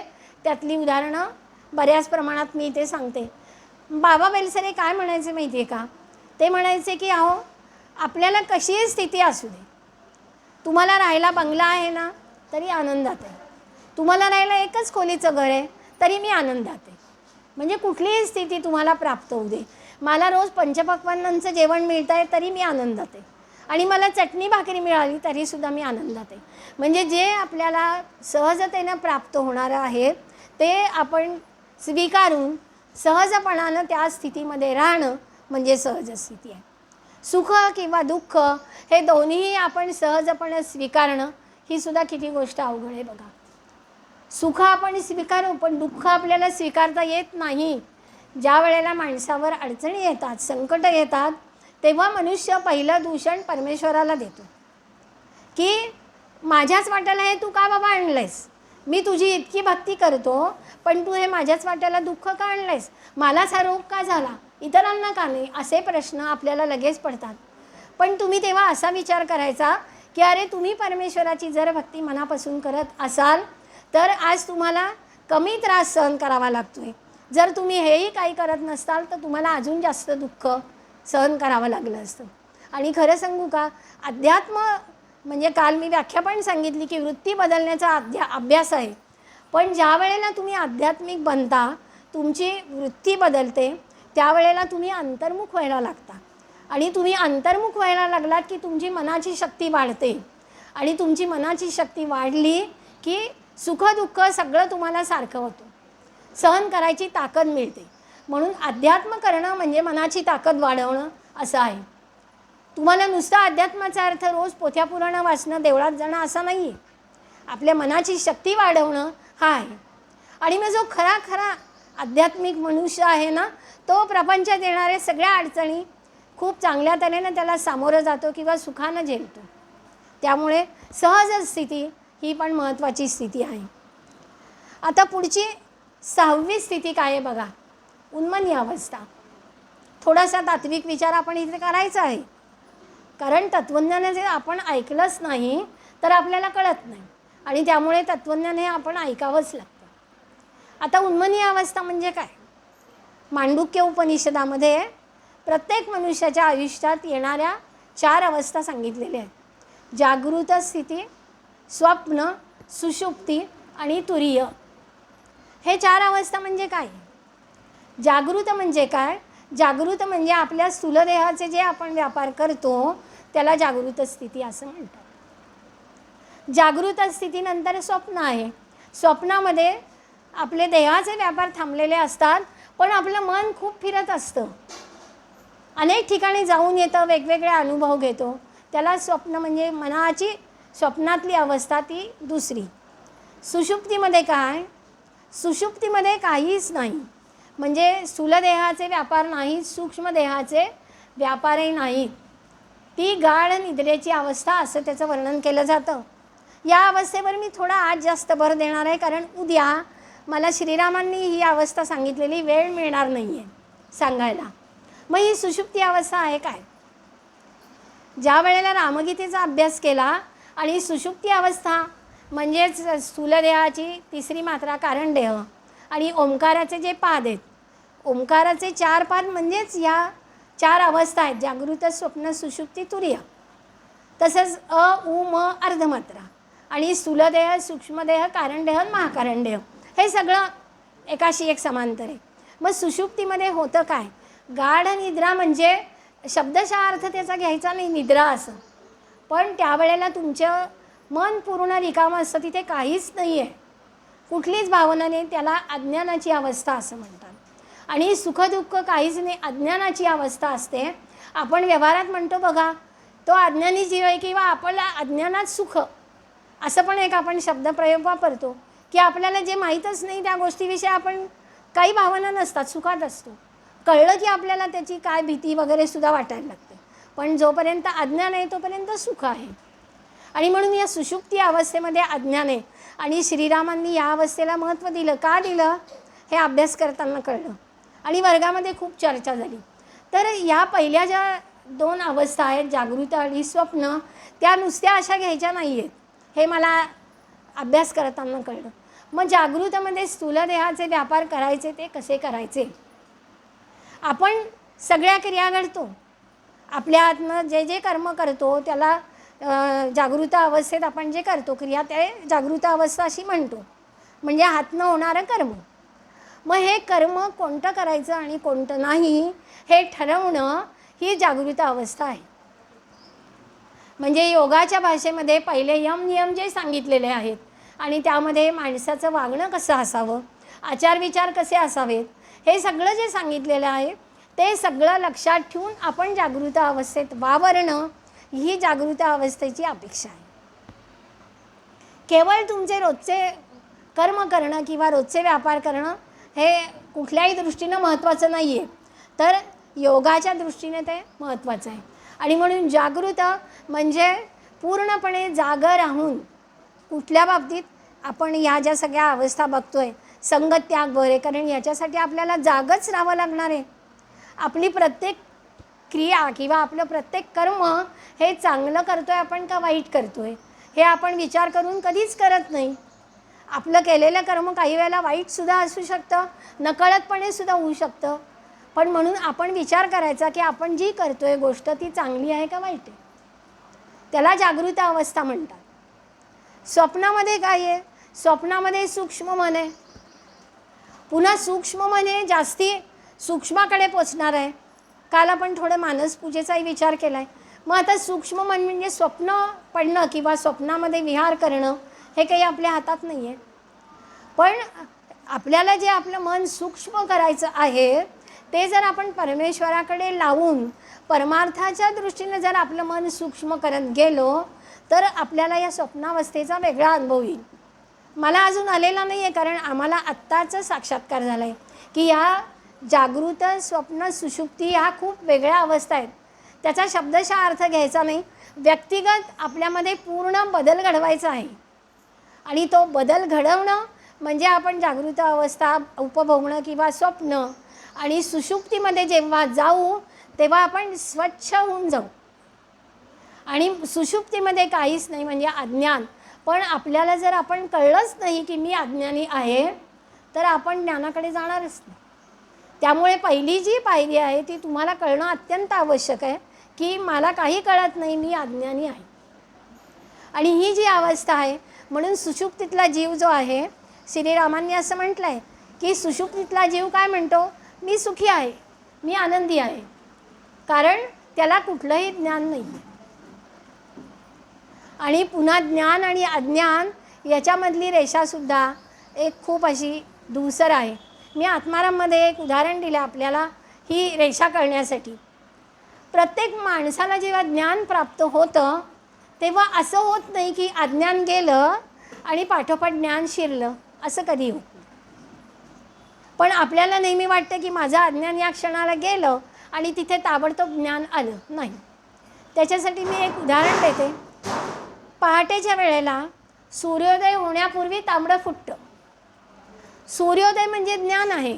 त्यातली उदाहरणं बऱ्याच प्रमाणात मी इथे सांगते. बाबा बेलसरे काय म्हणायचे माहिती आहे का? ते म्हणायचे की अहो, आपल्याला कशीही स्थिती असू दे, तुम्हाला राहायला बंगला आहे ना तरी आनंदात आहे, तुम्हाला राहायला एकच खोलीचं घर आहे तरी मी आनंदात आहे. म्हणजे कुठलीही स्थिती तुम्हाला प्राप्त होऊ दे, मला रोज पंचपक्वान्नांचं जेवण मिळतं आहे तरी मी आनंदात आहे, आणि मला चटणी भाकरी मिळाली तरीसुद्धा मी आनंदात आहे. म्हणजे जे आपल्याला सहजतेनं प्राप्त होणारं आहे ते आपण स्वीकारून सहजपणानं त्या स्थितीमध्ये राहणं म्हणजे सहज स्थिती आहे. सुख किंवा दुःख हे दोन्हीही आपण सहजपणे स्वीकारणं ही सुद्धा किती गोष्ट अवघड आहे बघा. सुख आपण स्वीकारू, पण दुःख आपल्याला स्वीकारता येत नाही. ज्या वेळेला माणसावर अडचणी येतात, संकट येतात, तेव्हा मनुष्य पहिलं दूषण परमेश्वराला देतो की माझ्याच वाट्याला हे तू का बाबा आणलंयस, मी तुझी इतकी भक्ती करतो, पण तू हे माझ्याच वाट्याला दुःख का आणलंयस? मलाच हा रोग का झाला, इतरांना का नाही? असे प्रश्न आपल्याला लगेच पडतात. पण तुम्ही तेव्हा असा विचार करायचा की अरे तुम्ही परमेश्वराची जर भक्ती मनापासून करत असाल तर आज तुम्हाला कमी त्रास सहन करावा लागतोय. जर तुम्ही हेही काही करत नसताल तर तुम्हाला अजून जास्त दुःख सहन करावं लागलं असतं. आणि खरं सांगू का, अध्यात्म म्हणजे काल मी व्याख्या पण सांगितली की वृत्ती बदलण्याचा अभ्यास आहे. पण ज्या वेळेला तुम्ही आध्यात्मिक बनता, तुमची वृत्ती बदलते, त्यावेळेला तुम्ही अंतर्मुख व्हायला लागता. आणि तुम्ही अंतर्मुख व्हायला लागलात की तुमची मनाची शक्ती वाढते. आणि तुमची मनाची शक्ती वाढली की सुखदुःख सगळं तुम्हाला सारखं होतं, सहन करायची ताकद मिळते. म्हणून अध्यात्म करणं म्हणजे मनाची ताकद वाढवणं असं आहे. तुम्हाला नुसता अध्यात्माचा अर्थ रोज पोथ्या पुराणं वाचणं, देवळात जाणं असं नाही आहे. आपल्या मनाची शक्ती वाढवणं हा आहे. आणि मग जो खरा आध्यात्मिक मनुष्य आहे ना, तो प्रपंचात येणाऱ्या सगळ्या अडचणी खूप चांगल्या तऱ्हेनं त्याला सामोरं जातो किंवा सुखानं झेलतो. त्यामुळे सहज स्थिती ही पण महत्त्वाची स्थिती आहे. आता पुढची 6वी स्थिती काय आहे बघा, उन्मनी अवस्था. थोडासा तात्विक विचार आपण इथे करायचा आहे, कारण तत्वज्ञान जे आपण ऐकलंच नाही तर आपल्याला कळत नाही. आणि त्यामुळे तत्वज्ञान हे आपण ऐकावंच लागतं. आता उन्मनी अवस्था म्हणजे काय? मांडुक्य उपनिषदामध्ये प्रत्येक मनुष्याच्या आयुष्यात येणाऱ्या 4 अवस्था सांगितलेल्या आहेत. जागृत स्थिती, स्वप्न, सुषुप्ती आणि तुरीय. हे 4 अवस्था म्हणजे काय? जागृत म्हणजे काय? जागृत म्हणजे आपल्या स्थूलदेहाचे जे आपण व्यापार करतो त्याला जागृत स्थिती असं म्हणतात. जागृत स्थितीनंतर स्वप्न आहे. स्वप्नामध्ये आपले देहाचे व्यापार थांबलेले असतात, पण आपलं मन खूप फिरत असतं, अनेक ठिकाणी जाऊन येतं, वेगवेगळे अनुभव घेतो. त्याला स्वप्न म्हणजे मनाची स्वप्नातली अवस्था ती दुसरी. सुषुप्तीमध्ये काय? सुषुप्तीमध्ये काहीच नाही, म्हणजे स्थूलदेहाचे व्यापार नाहीत, सूक्ष्म देहाचे व्यापारही नाहीत. ती गाढ निद्रेची अवस्था असं त्याचं वर्णन केलं जातं. या अवस्थेवर मी थोडा आज जास्त भर देणार आहे, कारण उद्या मला श्रीरामांनी ही अवस्था सांगितलेली वेळ मिळणार नाही आहे सांगायला. मग ही सुषुप्ती अवस्था आहे काय? ज्या वेळेला रामगीतेचा अभ्यास केला आणि सुषुप्ती अवस्था म्हणजेच स्थूलदेहाची तिसरी मात्रा कारणदेह आणि ओंकाराचे जे पाद आहेत, ओंकाराचे 4 पाद म्हणजेच या 4 अवस्था आहेत, जागृत, स्वप्न, सुषुप्ती, तुरीय. तसंच अ, उ, म अर्धमात्रा आणि स्थूलदेह, सूक्ष्मदेह, कारणदेह, महाकारणदेह हे सगळं एकाशी एक समांतर आहे. मग सुषुप्तीमध्ये होतं काय? गाढ निद्रा म्हणजे शब्दशः अर्थ त्याचा घ्यायचा नाही निद्रा असं, पण त्यावेळेला तुमचं मन पूर्ण रिकामं असतं, तिथे काहीच नाही आहे, कुठलीच भावना नाही. त्याला अज्ञानाची अवस्था असं म्हणतात. आणि सुखदुःख काहीच नाही, अज्ञानाची अवस्था असते. आपण व्यवहारात म्हणतो बघा, तो अज्ञानी जीव आहे किंवा आपल्याला अज्ञानात सुख असं पण एक आपण शब्दप्रयोग वापरतो की आपल्याला जे माहीतच नाही त्या गोष्टीविषयी आपण काही भावना नसतात, सुखात असतो. कळलं की आपल्याला त्याची काय भीती वगैरे सुद्धा वाटायला लागते, पण जोपर्यंत अज्ञान आहे तोपर्यंत सुख आहे. आणि म्हणून या सुषुप्ती अवस्थेमध्ये अज्ञान आहे. आणि श्रीरामांनी या अवस्थेला महत्त्व दिलं. का दिलं हे अभ्यास करताना कळलं आणि वर्गामध्ये खूप चर्चा झाली. तर या पहिल्या ज्या 2 अवस्था आहेत, जागृत आणि स्वप्न, त्या नुसत्या अशा घ्यायच्या नाही आहेत, हे मला अभ्यास करताना कळलं. मग जागृतमध्ये स्थूलदेहाचे व्यापार करायचे ते कसे करायचे? आपण सगळ्या क्रिया घडतो, आपल्या हातनं जे जे कर्म करतो त्याला जागृत अवस्थेत आपण जे करतो क्रिया ते जागृत अवस्था अशी म्हणतो, म्हणजे हातनं होणारं कर्म. मग हे कर्म कोणतं करायचं आणि कोणतं नाही हे ठरवणं ही जागृत अवस्था आहे. म्हणजे योगाच्या भाषेमध्ये पहिले यम नियम जे सांगितलेले आहेत आणि त्यामध्ये माणसाचं वागणं कसं असावं, आचारविचार कसे असावेत, हे सगळं जे सांगितलेलं आहे ते सगळं लक्षात ठेवून आपण जागृत अवस्थेत वावरणं ही जागृत अवस्थेची अपेक्षा आहे. केवळ तुमचे रोजचे कर्म करणं किंवा रोजचे व्यापार करणं हे कुठल्याही दृष्टीनं महत्त्वाचं नाही आहे, तर योगाच्या दृष्टीने ते महत्त्वाचं आहे. आणि म्हणून जागृत म्हणजे पूर्णपणे जागं राहून कुठल्या बाबतीत आपण ह्या ज्या सगळ्या अवस्था बघतोय, संगत त्याग बरे, कारण याच्यासाठी आपल्याला जागच राहावं लागणार आहे. आपली प्रत्येक क्रिया किंवा आपलं प्रत्येक कर्म हे चांगलं करतोय आपण का वाईट करतोय, हे आपण विचार करून कधीच करत नाही. आपलं केलेलं कर्म काही वेळेला वाईटसुद्धा असू शकतं, नकळतपणे सुद्धा होऊ शकतं. पण म्हणून आपण विचार करायचा की आपण जी करतोय गोष्ट ती चांगली आहे का वाईट आहे. त्याला जागृत अवस्था म्हणतात. स्वप्नामध्ये काय आहे? स्वप्नामध्ये सूक्ष्म मन आहे. पुन्हा सूक्ष्म मन हे जास्ती सूक्ष्माकडे पोचणार आहे. काल आपण थोडं मानसपूजेचाही विचार केला आहे. मग आता सूक्ष्म मन म्हणजे स्वप्न पडणं किंवा स्वप्नामध्ये विहार करणं हे काही आपल्या हातात नाही आहे. पण आपल्याला जे आपलं मन सूक्ष्म करायचं आहे ते जर आपण परमेश्वराकडे लावून परमार्थाच्या दृष्टीने जर आपलं मन सूक्ष्म करत गेलो तर आपल्याला या स्वप्नावस्थेचा वेगळा अनुभव येईल. मला अजून आलेला नाही आहे, कारण आम्हाला आत्ताचा साक्षात्कार झाला आहे की या जागृत स्वप्न सुषुप्ती ह्या खूप वेगळ्या अवस्था आहेत. त्याचा शब्दशः अर्थ घ्यायचा नाही. व्यक्तिगत आपल्यामध्ये पूर्ण बदल घडवायचा आहे. आणि तो बदल घडवणं म्हणजे आपण जागृत अवस्था उपभोगणं किंवा स्वप्न आणि सुषुप्तीमध्ये जेव्हा जाऊ तेव्हा आपण स्वच्छ होऊन जाऊ. आणि सुषुप्तीमध्ये काहीच नाही म्हणजे अज्ञान. पण आपल्याला जर आपण कळलंच नाही की मी अज्ञानी आहे तर आपण ज्ञानाकडे जाणारच नाही. त्यामुळे पहिली जी पायरी आहे ती तुम्हाला कळणं अत्यंत आवश्यक आहे की मला काही कळत नाही, मी अज्ञानी आहे. आणि ही जी अवस्था आहे म्हणून सुषुप्तीतला जीव जो आहे, श्रीरामांनी असं म्हटलं आहे की सुषुप्तीतला जीव काय म्हणतो? मी सुखी आहे, मी आनंदी आहे, कारण त्याला कुठलंही ज्ञान नाही. आणि पुन्हा ज्ञान आणि अज्ञान याच्यामधली रेषासुद्धा एक खूप अशी धूसर आहे. मी आत्माराममध्ये एक उदाहरण दिलं आपल्याला ही रेषा कळण्यासाठी. प्रत्येक माणसाला जेव्हा ज्ञान प्राप्त होतं तेव्हा असं होत नाही की अज्ञान गेलं आणि पाठोपाठ ज्ञान शिरलं, असं कधी होत नाही. पण आपल्याला नेहमी वाटतं की माझं अज्ञान या क्षणाला गेलं आणि तिथे ताबडतोब ज्ञान आलं. नाही. त्याच्यासाठी मी एक उदाहरण देते. पहाटेच्या वेळेला सूर्योदय होण्यापूर्वी तांबडं फुटतं. सूर्योदय म्हणजे ज्ञान आहे.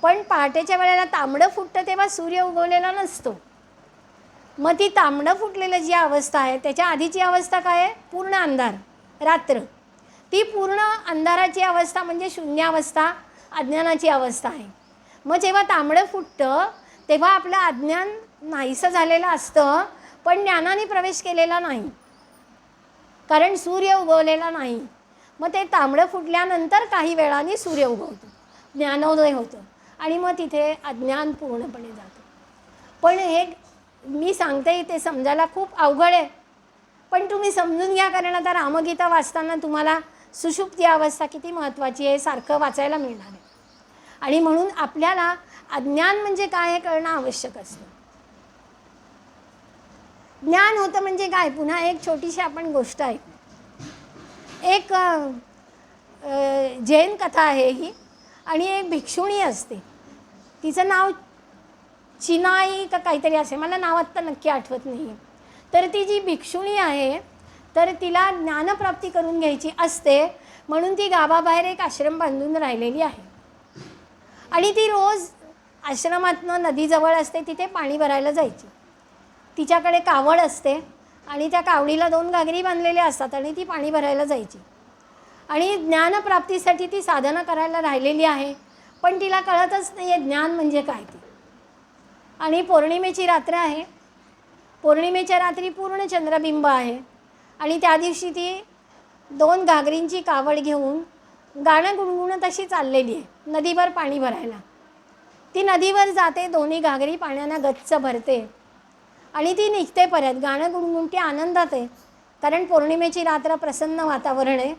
पण पहाटेच्या वेळेला तांबडं फुटतं तेव्हा सूर्य उगवलेला नसतो. मग ती तांबडं फुटलेलं जी अवस्था आहे त्याच्या आधीची अवस्था काय आहे? पूर्ण अंधार, रात्र. ती पूर्ण अंधाराची अवस्था म्हणजे शून्यावस्था, अज्ञानाची अवस्था आहे. मग जेव्हा तांबडं फुटतं तेव्हा आपलं अज्ञान नाहीसं झालेलं असतं, पण ज्ञानाने प्रवेश केलेला नाही, कारण सूर्य उगवलेला नाही. मग ते तांबडं फुटल्यानंतर काही वेळाने सूर्य उगवतो, ज्ञानोदय होतं आणि मग तिथे अज्ञान पूर्णपणे जातं. पण हे मी सांगते ते समजायला खूप अवघड आहे, पण तुम्ही समजून घ्या, कारण आता रामगीता वाचताना तुम्हाला सुषुप्ती अवस्था किती महत्त्वाची आहे सारखं वाचायला मिळणार आहे. आणि म्हणून आपल्याला अज्ञान म्हणजे काय हे कळणं आवश्यक असतं. ज्ञान होतं म्हणजे काय? पुन्हा एक छोटीशी आपण गोष्ट ऐकू. एक जैन कथा आहे ही. आणि एक भिक्षुणी असते, तिचं नाव चिनाई का काहीतरी असे, मला नाव आत्ता नक्की आठवत नाही आहे. तर ती जी भिक्षुणी आहे तर तिला ज्ञानप्राप्ती करून घ्यायची असते, म्हणून ती गावाबाहेर एक आश्रम बांधून राहिलेली आहे. आणि ती रोज आश्रमातनं नदीजवळ असते तिथे पाणी भरायला जायची. तिच्याकडे कावड असते आणि त्या कावडीला 2 घागरी बांधलेल्या असतात आणि ती पाणी भरायला जायची. आणि ज्ञानप्राप्तीसाठी ती साधना करायला राहिलेली आहे, पण तिला कळतच नाही आहे ज्ञान म्हणजे काय ते. आणि पौर्णिमेची रात्र आहे. पौर्णिमेच्या रात्री पूर्ण चंद्रबिंब आहे आणि त्या दिवशी ती 2 घागरींची कावड घेऊन गाणं गुणगुणत अशी चाललेली आहे नदीवर पाणी भरायला. ती नदीवर जाते, 2 घागरी पाण्यानं गच्च भरते आणि ती निघते परत. गाणं गुणगुणती आनंदात आहे, कारण पौर्णिमेची रात्र, प्रसन्न वातावरण आहे.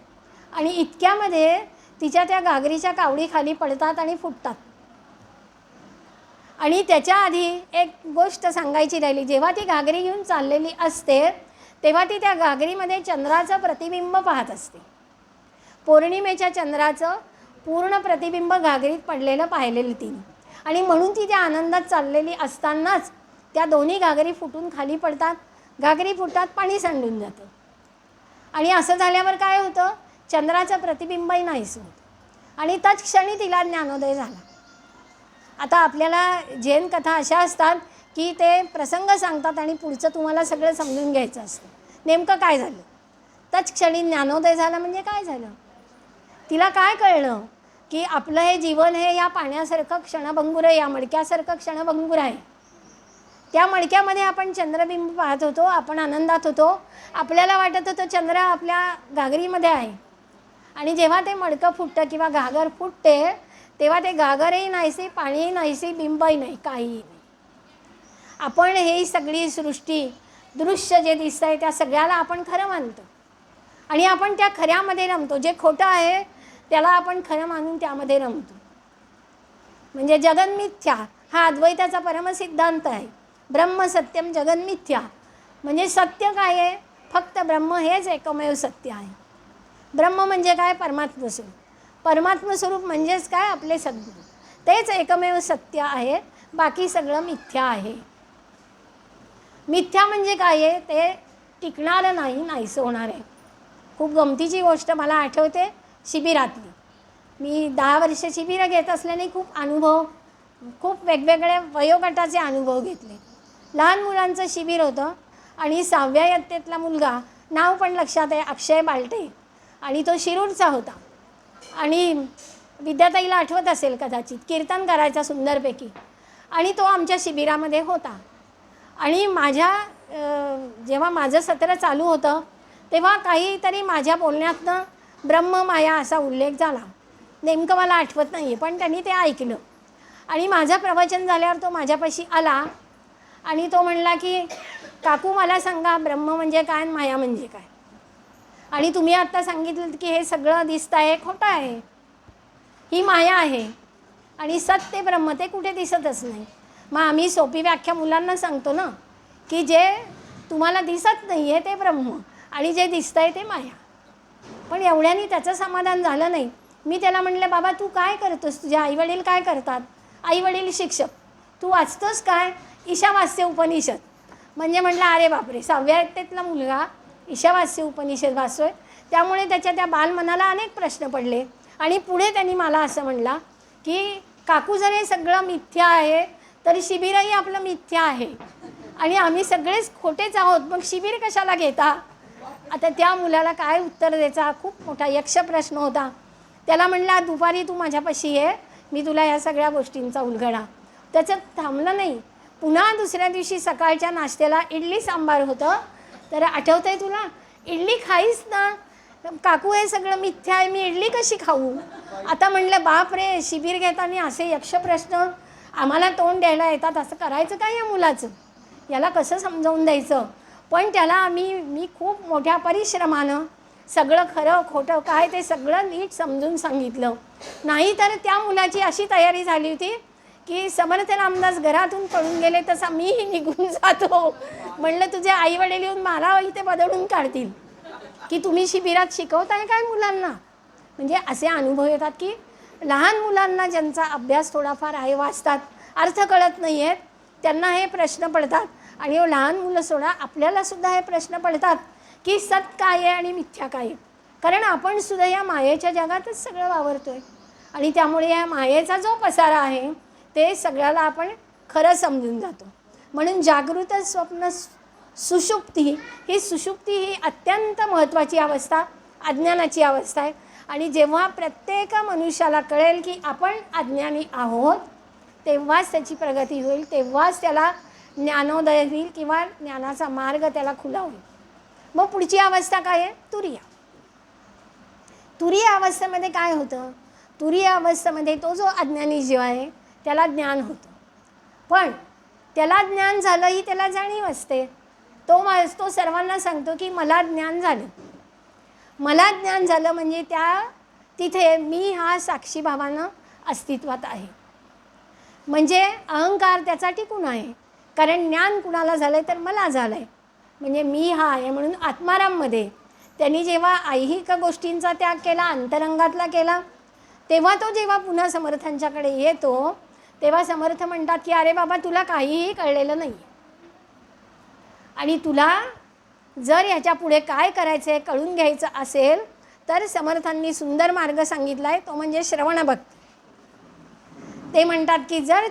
आणि इतक्यामध्ये तिच्या त्या घागरीच्या कावडी खाली पडतात आणि फुटतात. आणि त्याच्या आधी एक गोष्ट सांगायची राहिली. जेव्हा ती घागरी घेऊन चाललेली असते तेव्हा ती त्या घागरीमध्ये चंद्राचं प्रतिबिंब पाहत असते. पौर्णिमेच्या चंद्राचं पूर्ण प्रतिबिंब घागरीत पडलेलं पाहिलेलं तिने. आणि म्हणून ती त्या आनंदात चाललेली असतानाच त्या 2 घागरी फुटून खाली पडतात. घागरी फुटतात, पाणी सांडून जातं. आणि असं झाल्यावर काय होतं? चंद्राचं प्रतिबिंबही नाहीसं होतं आणि त्याच क्षणी तिला ज्ञानोदय झाला. आता आपल्याला जैन कथा अशा असतात की ते प्रसंग सांगतात आणि पुढचं तुम्हाला सगळं समजून घ्यायचं असतं. नेमकं काय झालं? त्याच क्षणी ज्ञानोदय झाला म्हणजे काय झालं? तिला काय कळलं की आपलं हे जीवन हे या पाण्यासारखं क्षणभंगुर आहे, या मडक्यासारखं क्षणभंगुर आहे. त्या मडक्यामध्ये आपण चंद्रबिंब पाहत होतो, आपण आनंदात होतो, आपल्याला वाटत होतं चंद्र आपल्या घागरीमध्ये आहे. आणि जेव्हा ते मडकं फुटतं किंवा घागर फुटते तेव्हा ते घागरही नाहीसे, पाणीही नाहीसे, बिंबही नाही, काहीही नाही. आपण ही सगळी सृष्टी दृश्य जे दिसतं आहे त्या सगळ्याला आपण खरं मानतो आणि आपण त्या खऱ्यामध्ये रमतो. जे खोटं आहे त्याला आपण खरं मानून त्यामध्ये रमतो. म्हणजे जगन्मिथ्या हा अद्वैताचा परमसिद्धांत आहे. ब्रह्म सत्यम जगन्मिथ्या म्हणजे सत्य काय आहे? फक्त ब्रह्म हेच एकमेव सत्य आहे. ब्रह्म म्हणजे काय? परमात्मस्वरूप. परमात्मस्वरूप म्हणजेच काय? आपले सद्गुरू. तेच एकमेव सत्य आहे, बाकी सगळं मिथ्या आहे. मिथ्या म्हणजे काय आहे? ते टिकणारं नाही, नाहीसं होणार आहे. खूप गमतीची गोष्ट मला आठवते शिबिरातली. मी 10 वर्ष शिबिरं घेत असल्याने खूप वेगवेगळ्या वयोगटाचे अनुभव घेतले. लहान मुलांचं शिबिर होतं आणि 6व्या इयत्तेतला मुलगा, नाव पण लक्षात आहे, अक्षय बालटे, आणि तो शिरूरचा होता. आणि विद्याताईला आठवत असेल कदाचित, कीर्तन करायचा सुंदरपैकी. आणि तो आमच्या शिबिरामध्ये होता. आणि जेव्हा माझं सत्र चालू होतं तेव्हा काहीतरी माझ्या बोलण्यातनं ब्रह्ममाया असा उल्लेख झाला. नेमकं मला आठवत नाही आहे, पण त्यांनी ते ऐकलं. आणि माझं प्रवचन झाल्यावर तो माझ्यापाशी आला आणि तो म्हणला की काकू मला सांगा, ब्रह्म म्हणजे काय आणि माया म्हणजे काय? आणि तुम्ही आत्ता सांगितलं की हे सगळं दिसतं आहे, खोटं आहे, ही माया आहे आणि सत्य ब्रह्म ते कुठे दिसतच नाही. मग आम्ही सोपी व्याख्या मुलांना सांगतो ना की जे तुम्हाला दिसत नाही आहे ते ब्रह्म आणि जे दिसतं आहे ते माया. पण एवढ्याने त्याचं समाधान झालं नाही. मी त्याला म्हणलं, बाबा तू काय करतोस? तुझे आईवडील काय करतात? आईवडील शिक्षक. तू वाचतोस काय? ईशावास्य उपनिषद. म्हणजे म्हटलं अरे बापरे, 6व्या इयत्तेतला मुलगा ईशावास्य उपनिषद वाचतोय. त्यामुळे त्याच्या त्या बालमनाला अनेक प्रश्न पडले आणि पुढे त्यांनी मला असं म्हणला की काकू जर हे सगळं मिथ्या आहे तर शिबिरही आपलं मिथ्या आहे आणि आम्ही सगळेच खोटेच आहोत, मग शिबिर कशाला घेता? आता त्या मुलाला काय उत्तर द्यायचा खूप मोठा यक्ष प्रश्न होता. त्याला म्हणला दुपारी तू माझ्यापाशी ये, मी तुला या सगळ्या गोष्टींचा उलगडा. त्याच्यात थांबलं नाही. पुन्हा दुसऱ्या दिवशी सकाळच्या नाश्त्याला इडली सांबार होतं. तर आठवतं आहे तुला? इडली खाईस ना काकू, हे सगळं मिथ्या आहे, मी इडली कशी खाऊ? आता म्हणलं बाप रे, शिबिर घेताना असे यक्ष प्रश्न आम्हाला तोंड द्यायला येतात, असं करायचं काय या मुलाचं? याला कसं समजावून द्यायचं? पण त्याला मी खूप मोठ्या परिश्रमानं सगळं खरं खोटं काय ते सगळं नीट समजून सांगितलं. नाही तर त्या मुलाची अशी तयारी झाली होती की समर्थ रामदास घरातून पळून गेले तसा मीही निघून जातो. म्हणलं तुझे आईवडील येऊन मला इथे बदलून काढतील की तुम्ही शिबिरात शिकवताय काय मुलांना? म्हणजे असे अनुभव येतात की लहान मुलांना ज्यांचा अभ्यास थोडाफार आहे, वाचतात, अर्थ कळत नाही आहेत, त्यांना हे प्रश्न पडतात. आणि लहान मुलं सोडा, आपल्यालासुद्धा हे प्रश्न पडतात की सत काय आहे आणि मिथ्या काय आहे. कारण आपण सुद्धा या मायेच्या जगातच सगळं वावरतो आहे आणि त्यामुळे या मायेचा जो पसारा आहे ते सगळ्याला आपण खरं समजून जातो. म्हणून जागृत स्वप्न सुषुप्ती ही अत्यंत महत्त्वाची अवस्था, अज्ञानाची अवस्था आहे. आणि जेव्हा प्रत्येक मनुष्याला कळेल की आपण अज्ञानी आहोत तेव्हाच त्याची प्रगती होईल, तेव्हाच त्याला ज्ञानोदय होईल किंवा ज्ञानाचा मार्ग त्याला खुला होईल. मग पुढची अवस्था काय आहे? तुरीय. तुरीय अवस्थेमध्ये काय होतं? तुरीय अवस्थेमध्ये तो जो अज्ञानी जीव आहे त्याला ज्ञान होतं. पण त्याला ज्ञान झालं ही त्याला जाणीव असते. तो सर्वांना सांगतो की मला ज्ञान झालं. मला ज्ञान झालं म्हणजे तिथे मी हा साक्षीभावानं अस्तित्वात आहे. म्हणजे अहंकार त्याचा टिकून आहे. कारण ज्ञान कुणाला झालं आहे तर मला झालं आहे. म्हणजे मी हा आहे म्हणून आत्माराममध्ये त्यांनी जेव्हा ऐहिक गोष्टींचा त्याग केला, अंतरंगातला केला, तेव्हा तो जेव्हा पुन्हा समर्थांच्याकडे येतो तेव्हा समर्थ म्हणतात की अरे बाबा तुला काहीही कळलेलं नाही आणि तुला जर ह्याच्या पुढे काय करायचं आहे कळून घ्यायचं असेल तर समर्थांनी सुंदर मार्ग सांगितला आहे, तो म्हणजे श्रवण भक्ती. ते म्हणतात की जर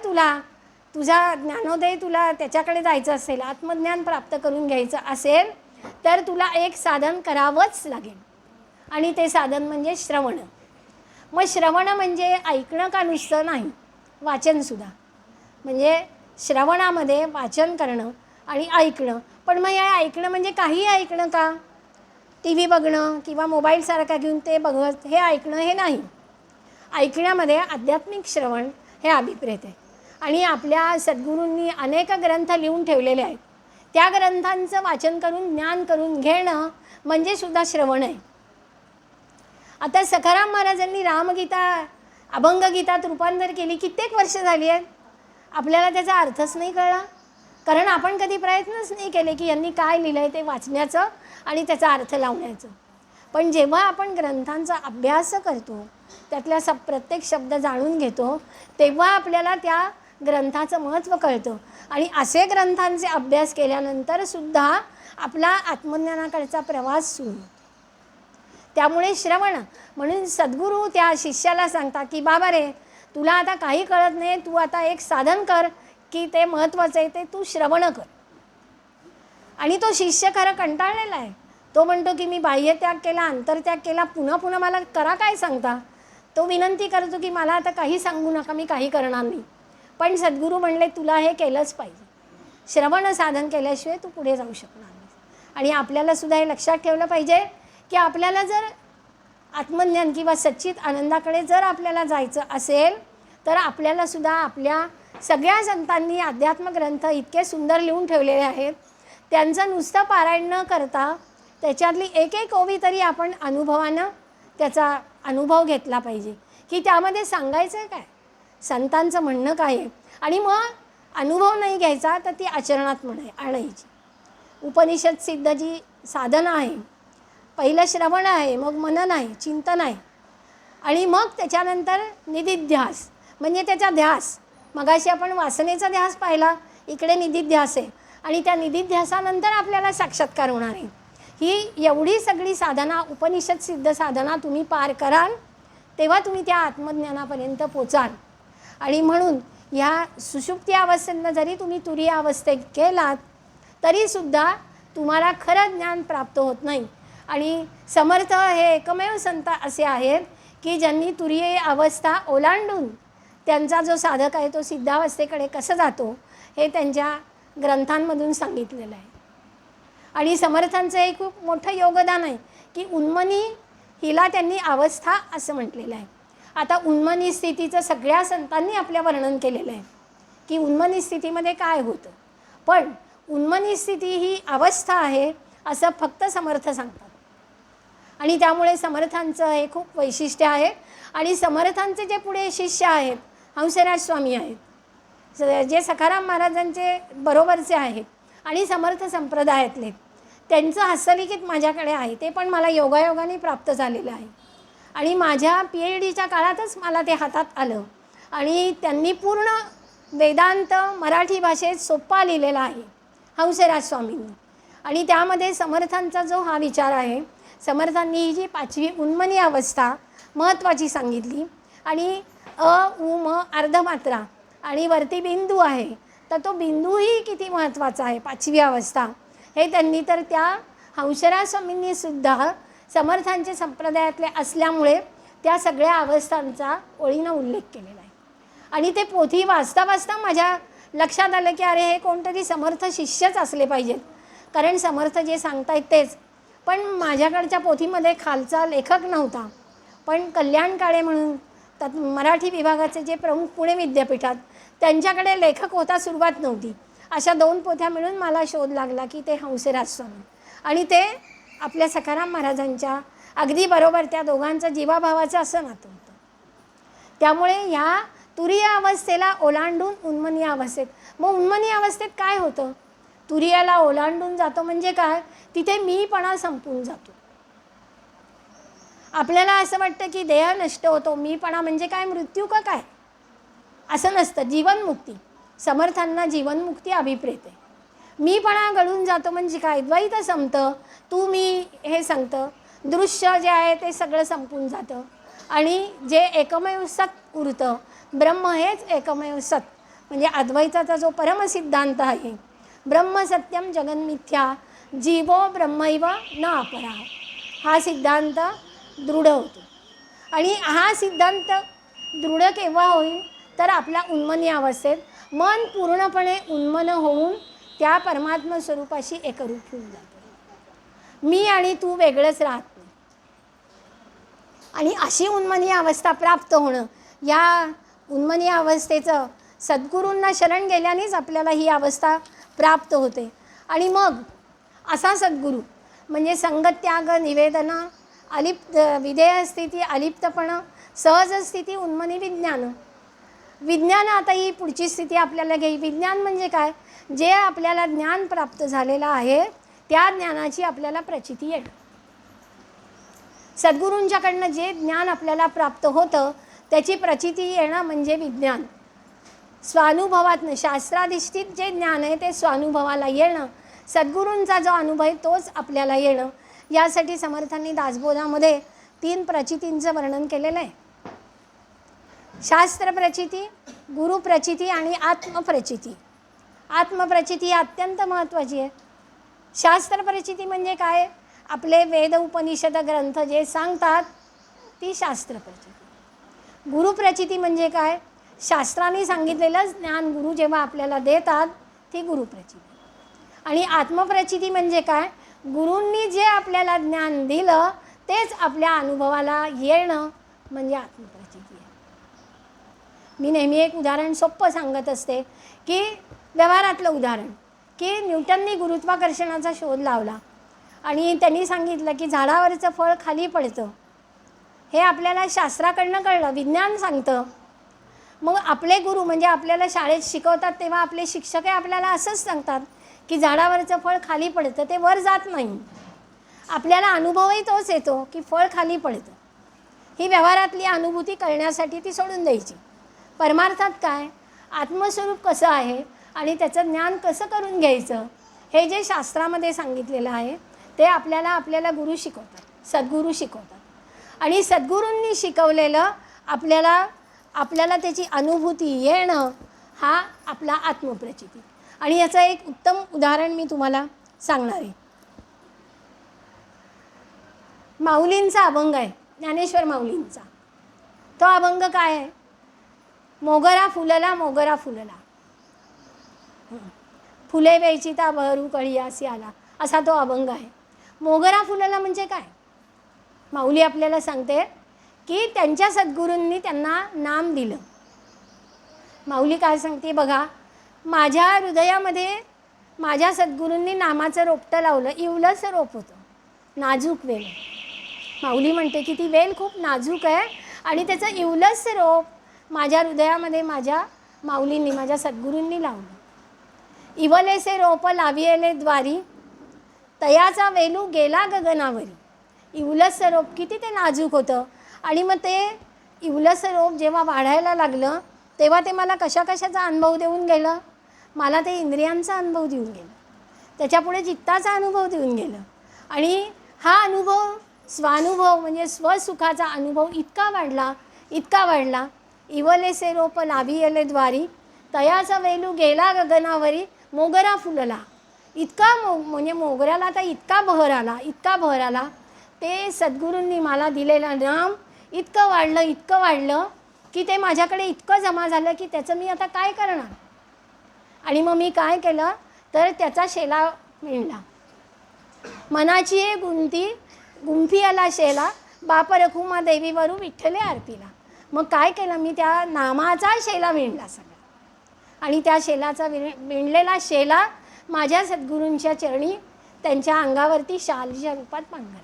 तुझा ज्ञानोदय तुला त्याच्याकडे जायचं असेल, आत्मज्ञान प्राप्त करून घ्यायचं असेल, तर तुला एक साधन करावंच लागेल, आणि ते साधन म्हणजे श्रवण. मग श्रवण म्हणजे ऐकणं का नुसतं नाही, वाचनसुद्धा. म्हणजे श्रवणामध्ये वाचन करणं आणि ऐकणं. पण मग हे ऐकणं म्हणजे काही ऐकणं का, टी व्ही बघणं किंवा मोबाईलसारखा घेऊन ते बघत हे ऐकणं हे नाही. ऐकण्यामध्ये आध्यात्मिक श्रवण हे अभिप्रेत आहे. आणि आपल्या सद्गुरूंनी अनेक ग्रंथ लिहून ठेवलेले आहेत, त्या ग्रंथांचं वाचन करून ज्ञान करून घेणं म्हणजे सुद्धा श्रवण आहे. आता सखाराम महाराजांनी रामगीता अभंगगीतात रूपांतर केली, कित्येक वर्ष झाली आहेत, आपल्याला त्याचा अर्थच नाही कळला. कारण आपण कधी प्रयत्नच नाही केले की यांनी काय लिहिलं आहे ते वाचण्याचं आणि त्याचा अर्थ लावण्याचं. पण जेव्हा आपण ग्रंथांचा अभ्यास करतो, त्यातल्या प्रत्येक शब्द जाणून घेतो, तेव्हा आपल्याला त्या ग्रंथाचं महत्त्व कळतं. आणि असे ग्रंथांचे अभ्यास केल्यानंतरसुद्धा आपला आत्मज्ञानाकडचा प्रवास सुरू होतो. त्यामुळे श्रवण, म्हणून सद्गुरू त्या शिष्याला सांगता की बाबा रे, तुला आता काही कळत नाही, तू आता एक साधन कर की ते महत्त्वाचं आहे, ते तू श्रवण कर. आणि तो शिष्य खरं कंटाळलेला आहे. तो म्हणतो की मी बाह्यत्याग केला, अंतरत्याग केला, पुन्हा पुन्हा मला करा काय सांगता. तो विनंती करतो की मला आता काही सांगू नका, मी काही करणार नाही. पण सद्गुरू म्हणले तुला हे केलंच पाहिजे, श्रवण साधन केल्याशिवाय तू पुढे जाऊ शकणार नाही. आणि आपल्यालासुद्धा हे लक्षात ठेवलं पाहिजे की आपल्याला जर आत्मज्ञान किंवा सच्चित आनंदाकडे जर आपल्याला जायचं असेल, तर आपल्यालासुद्धा आपल्या सगळ्या संतांनी अध्यात्म ग्रंथ इतके सुंदर लिहून ठेवलेले आहेत, त्यांचं नुसतं पारायण न करता त्याच्यातली एक एक ओवी तरी आपण अनुभवानं त्याचा अनुभव घेतला पाहिजे की त्यामध्ये सांगायचं काय, संतांचं म्हणणं काय आहे. आणि मग अनुभव नाही घ्यायचा तर ती आचरणात आणायची. उपनिषद सिद्ध जी साधना आहे, पहिलं श्रवण आहे, मग मनन आहे, चिंतन आहे, आणि मग त्याच्यानंतर निधिध्यास म्हणजे त्याचा ध्यास. मगाशी आपण वासनेचा ध्यास पाहिला, इकडे निधिध्यास आहे, आणि त्या निधिध्यासानंतर आपल्याला साक्षात्कार होणार आहे. ही एवढी सगळी साधना, उपनिषद सिद्ध साधना तुम्ही पार कराल, तेव्हा तुम्ही त्या आत्मज्ञानापर्यंत पोचाल. आणि म्हणून ह्या सुषुप्ती अवस्थेनं जरी तुम्ही तुरीय अवस्थेत गेलात तरीसुद्धा तुम्हाला खरं ज्ञान प्राप्त होत नाही. आणि समर्थ हे एकमेव संत असे आहेत की ज्यांनी तुरीय अवस्था ओलांडून त्यांचा जो साधक आहे तो सिद्धावस्थेकडे कसं जातो हे त्यांच्या ग्रंथांमधून सांगितलेलं आहे. आणि समर्थांचं हे खूप मोठं योगदान आहे की उन्मनी हिला त्यांनी अवस्था असं म्हटलेलं आहे. आता उन्मनी स्थितीचं सगळ्या संतांनी आपल्या वर्णन केलेलं आहे की उन्मनी स्थितीमध्ये काय होतं, पण उन्मनी स्थिती ही अवस्था आहे असं फक्त समर्थ सांगतात. आणि त्यामुळे समर्थांचं हे खूप वैशिष्ट्य आहे. आणि समर्थांचे जे पुढे शिष्य आहेत, हंसराज स्वामी आहेत, जे सखाराम महाराजांचे बरोबरचे आहेत आणि समर्थ संप्रदायातले, त्यांचं हस्तलिखित माझ्याकडे आहे, ते पण मला योगायोगाने प्राप्त झालेलं आहे. आणि माझ्या PhDच्या काळातच मला ते हातात आलं. आणि त्यांनी पूर्ण वेदांत मराठी भाषेत सोप्पा लिहिलेला आहे हंसराज स्वामींनी. आणि त्यामध्ये समर्थांचा जो हा विचार आहे, समर्थांनी ही जी 5वी उन्मनी अवस्था महत्त्वाची सांगितली, आणि उ म अर्धमात्रा आणि वरती बिंदू आहे, तर तो बिंदूही किती महत्त्वाचा आहे 5वी अवस्था, हे त्यांनी तर त्या हंसराज स्वामींनीसुद्धा समर्थांचे संप्रदायातले असल्यामुळे त्या सगळ्या अवस्थांचा ओळीनं उल्लेख केलेला आहे. आणि ते पोथी वाचता वाचता माझ्या लक्षात आलं की अरे हे कोणतरी समर्थ शिष्यच असले पाहिजेत, कारण समर्थ जे सांगतायत तेच. पण माझ्याकडच्या पोथीमध्ये खालचा लेखक नव्हता, पण कल्याण काळे म्हणून त्यात मराठी विभागाचे जे प्रमुख पुणे विद्यापीठात, त्यांच्याकडे लेखक होता, सुरुवात नव्हती. अशा 2 पोथ्या मिळून मला शोध लागला की ते हंसराज स्वामी, आणि ते आपल्या सखाराम महाराजांच्या अगदी बरोबर त्या दोघांचं जीवाभावाचं असं नातं होतं. त्यामुळे ह्या तुरीय अवस्थेला ओलांडून उन्मनी अवस्थेत, मग उन्मनी अवस्थेत काय होतं, तुरीयाला ओलांडून जातो म्हणजे काय, तिथे मीपणा संपून जातो. आपल्याला असं वाटतं की देह नष्ट होतो, मीपणा म्हणजे काय, मृत्यू का काय, असं नसतं. जीवनमुक्ती, समर्थांना जीवनमुक्ती अभिप्रेत आहे. मीपणा गळून जातो म्हणजे काय, द्वैत संपतं, तू मी हे सांगतं. दृश्य जे आहे ते सगळं संपून जातं आणि जे एकमेव सत उरतं, ब्रह्म हेच एकमेव सत, म्हणजे अद्वैताचा जो परमसिद्धांत आहे, ब्रह्म सत्यम जगन्मिथ्या जीवो ब्रह्मैव न अपरा, हा सिद्धांत दृढ होतो. आणि हा सिद्धांत दृढ केव्हा होईल, तर आपल्या उन्मनी अवस्थेत मन पूर्णपणे उन्मन होऊन त्या परमात्मा स्वरूपाशी एकरूप होऊन जातं. मी आणि तू वेगळंच राहत नाही. आणि अशी उन्मनी अवस्था प्राप्त होणं, या उन्मनी अवस्थेचं सद्गुरूंना शरण गेल्यानेच आपल्याला ही अवस्था प्राप्त होते. आणि मग असा सद्गुरू म्हणजे संगत्याग, निवेदन, अलिप्त विधेय स्थिती, अलिप्तपणा, सहज स्थिती, उन्मनी विज्ञान. विज्ञान आता ही पुढची स्थिती आपल्याला घ्याई. विज्ञान म्हणजे काय, जे आपल्याला ज्ञान प्राप्त झालेलं आहे त्या ज्ञानाची आपल्याला प्रचिती येणं. सद्गुरूंच्याकडनं जे ज्ञान आपल्याला प्राप्त होतं त्याची प्रचिती येणं म्हणजे विज्ञान. स्वानुभवातनं, शास्त्राधिष्ठित जे ज्ञान आहे ते स्वानुभवाला येणं, सद्गुरूंचा जो अनुभव आहे तोच आपल्याला येणं. यासाठी समर्थांनी दासबोधामध्ये 3 प्रचितींचं वर्णन केलेलं आहे. शास्त्र प्रचिती, गुरु प्रचिती आणि आत्मप्रचिती. आत्मप्रचिती अत्यंत महत्त्वाची आहे. शास्त्र प्रचिती म्हणजे काय, आपले वेद उपनिषद ग्रंथ जे सांगतात ती शास्त्र प्रचिती. गुरुप्रचिती म्हणजे काय, शास्त्राने सांगितलेलं ज्ञान गुरु जेव्हा आपल्याला देतात ती गुरुप्रचिती. आणि आत्मप्रचिती म्हणजे काय, गुरूंनी जे आपल्याला ज्ञान दिलं तेच आपल्या अनुभवाला येणं म्हणजे आत्मप्रचिती आहे. मी नेहमी एक उदाहरण सोपं सांगत असते, की व्यवहारातलं उदाहरण, की न्यूटननी गुरुत्वाकर्षणाचा शोध लावला आणि त्यांनी सांगितलं की झाडावरचं फळ खाली पडतं. हे आपल्याला शास्त्राकडनं कळलं, विज्ञान सांगतं. मग आपले गुरु म्हणजे आपल्याला शाळेत शिकवतात तेव्हा आपले शिक्षक आपल्याला असंच सांगतात की झाडावरचं फळ खाली पडतं, ते वर जात नाही. आपल्याला अनुभवही तोच येतो की फळ खाली पडतं. ही व्यवहारातली अनुभूती कळण्यासाठी ती सोडून द्यायची. परमार्थात काय, आत्मस्वरूप कसं आहे आणि त्याचं ज्ञान कसं करून घ्यायचं, हे जे शास्त्रामध्ये सांगितलेलं आहे ते आपल्याला गुरु शिकवतात, सद्गुरू शिकवतात. आणि सद्गुरूंनी शिकवलेलं आपल्याला त्याची अनुभूती येणं हा आपला आत्मप्रचिती. आणि याचं एक उत्तम उदाहरण मी तुम्हाला सांगणार आहे. माऊलींचा अभंग आहे, ज्ञानेश्वर माऊलींचा. तो अभंग काय आहे, मोगरा फुलला, मोगरा फुलला, फुले वेचिता बहरू कळियासी आला, असा तो अभंग आहे. मोगरा फुलला म्हणजे काय, माऊली आपल्याला सांगते की त्यांच्या सद्गुरूंनी त्यांना नाम दिलं. माऊली काय सांगते बघा, माझ्या हृदयामध्ये माझ्या सद्गुरूंनी नामाचं रोपटं लावलं. इवलंसं रोप होतं, नाजूक वेल. माऊली म्हणते की ती वेल खूप नाजूक आहे आणि त्याचं इवलंसं रोप माझ्या हृदयामध्ये माझ्या माऊलींनी, माझ्या सद्गुरूंनी लावलं. इवलेसे रोप लाविले द्वारी, तयाचा वेलू गेला गगनावरी. इवलंसं रोप किती ते नाजूक होतं. आणि मग ते इवलंसं रोप जेव्हा वाढायला लागलं तेव्हा ते मला कशाचा अनुभव देऊन गेलं, मला ते इंद्रियांचा अनुभव देऊन गेलं, त्याच्यापुढे चित्ताचा अनुभव देऊन गेलं. आणि हा अनुभव स्वानुभव म्हणजे स्वसुखाचा अनुभव इतका वाढला. इवलेसे रोप लाभियले द्वारी, तयाचा वेलू गेला गगनावरी, मोगरा फुलला. इतका म्हणजे मोगऱ्याला आता इतका बहर आला. ते सद्गुरूंनी मला दिलेलं नाम इतकं वाढलं की ते माझ्याकडे इतकं जमा झालं की त्याचं मी आता काय करणार. आणि मग मी काय केलं तर त्याचा शेला विणला. मनाची हे गुंफी आला शेला, बाप रखुमा देवीवरू विठ्ठले आरतीला. मग काय केलं, मी त्या नामाचा शेला विणला सगळा. आणि त्या शेलाचा विणलेला शेला माझ्या सद्गुरूंच्या चरणी, त्यांच्या अंगावरती शालच्या रूपात पांघरला.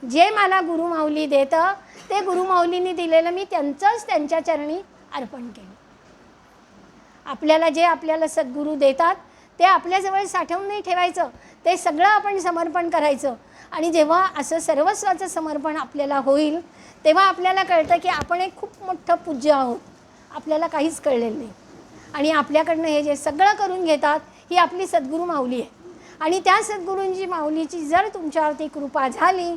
जे मला गुरुमाऊली देतं ते गुरुमाऊलींनी दिलेलं मी त्यांच्या चरणी अर्पण केलं. आपल्याला सद्गुरू देतात ते आपल्याजवळ साठवून नाही ठेवायचं, ते सगळं आपण समर्पण करायचं. आणि जेव्हा असं सर्वस्वाचं समर्पण आपल्याला होईल तेव्हा आपल्याला कळतं की आपण एक खूप मोठं पूज्य आहोत, आपल्याला काहीच कळलेलं नाही. आणि आपल्याकडनं हे जे सगळं करून घेतात ही आपली सद्गुरू माऊली आहे. आणि त्या सद्गुरूंची माऊलीची जर तुमच्यावरती कृपा झाली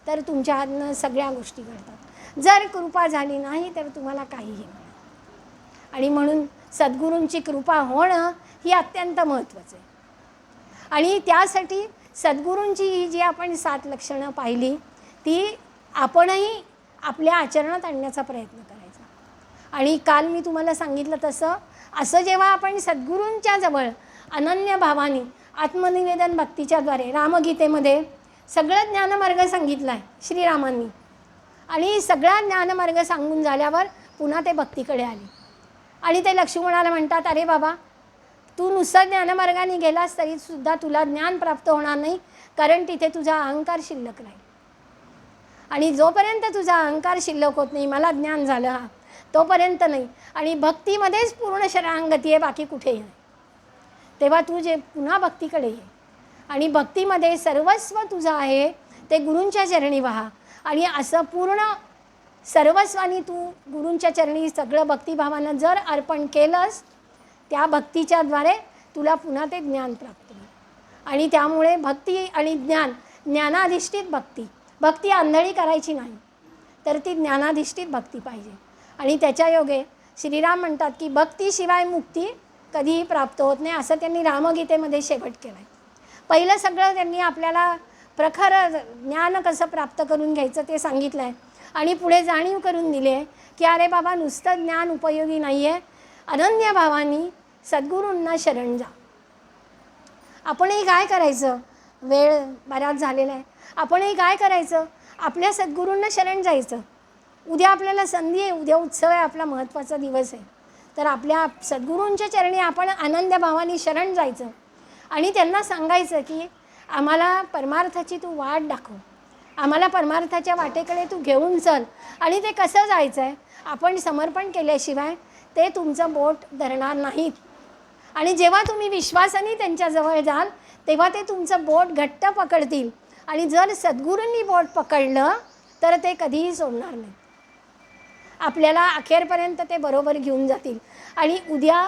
तर तुमच्या हातनं सगळ्या गोष्टी घडतात. जर कृपा झाली नाही तर तुम्हाला काहीही मिळत. आणि म्हणून सद्गुरूंची कृपा होणं ही अत्यंत महत्त्वाचं आहे. आणि त्यासाठी सद्गुरूंची ही जी आपण 7 लक्षणं पाहिली ती आपणही आपल्या आचरणात आणण्याचा प्रयत्न करायचा. आणि काल मी तुम्हाला सांगितलं तसं असं जेव्हा आपण सद्गुरूंच्या जवळ अनन्य भावाने आत्मनिवेदन भक्तीच्याद्वारे रामगीतेमध्ये सगळं ज्ञानमार्ग सांगितला आहे श्रीरामांनी. आणि सगळा ज्ञानमार्ग सांगून झाल्यावर पुन्हा ते भक्तीकडे आले. आणि ते लक्ष्मणाला म्हणतात, अरे बाबा, तू नुसतं ज्ञानमार्गाने गेलास तरीसुद्धा तुला ज्ञान प्राप्त होणार नाही, कारण तिथे तुझा अहंकार शिल्लक राहील. आणि जोपर्यंत तुझा अहंकार शिल्लक होत नाही, मला ज्ञान झालं हा, तोपर्यंत नाही. आणि भक्तीमध्येच पूर्ण शरणागती आहे, बाकी कुठेही नाही. तेव्हा तू जे पुन्हा भक्तीकडे ये आणि भक्तीमध्ये सर्वस्व तुझं आहे ते गुरूंच्या चरणी व्हा. आणि असं पूर्ण सर्वस्वानी तू गुरूंच्या चरणी सगळं भक्तिभावानं जर अर्पण केलंस, त्या भक्तीच्याद्वारे तुला पुन्हा ते ज्ञान प्राप्त होईल. आणि त्यामुळे भक्ती आणि ज्ञान, ज्ञानाधिष्ठित भक्ती, भक्ती आंधळी करायची नाही, तर ती ज्ञानाधिष्ठित भक्ती पाहिजे. आणि त्याच्या योगे श्रीराम म्हणतात की भक्तीशिवाय मुक्ती कधीही प्राप्त होत नाही, असं त्यांनी रामगीतेमध्ये शेवट केलं आहे. पहिलं सगळं त्यांनी आपल्याला प्रखर ज्ञान कसं प्राप्त करून घ्यायचं ते सांगितलं आहे. आणि पुढे जाणीव करून दिली आहे की अरे बाबा, नुसतं ज्ञान उपयोगी नाही आहे, अनन्य भावानी सद्गुरूंना शरण जा. आपणही काय करायचं, वेळ बराच झालेला आहे, आपणही काय करायचं, आपल्या सद्गुरूंना शरण जायचं. उद्या आपल्याला संधी आहे, उद्या उत्सव आहे, आपला महत्त्वाचा दिवस आहे, तर आपल्या सद्गुरूंच्या चरणी आपण आनंद भावाने शरण जायचं. आणि त्यांना सांगायचं की आम्हाला परमार्थाची तू वाट दाखव, आम्हाला परमार्थाच्या वाटेकडे तू घेऊन चल. आणि ते कसं जायचं आहे, आपण समर्पण केल्याशिवाय ते तुमचं बोट धरणार नाहीत. आणि जेव्हा तुम्ही विश्वासाने त्यांच्याजवळ जाल तेव्हा ते तुमचं बोट घट्ट पकडतील. आणि जर सद्गुरूंनी बोट पकडलं तर ते कधीही सोडणार नाही, आपल्याला अखेरपर्यंत ते बरोबर घेऊन जातील. आणि उद्या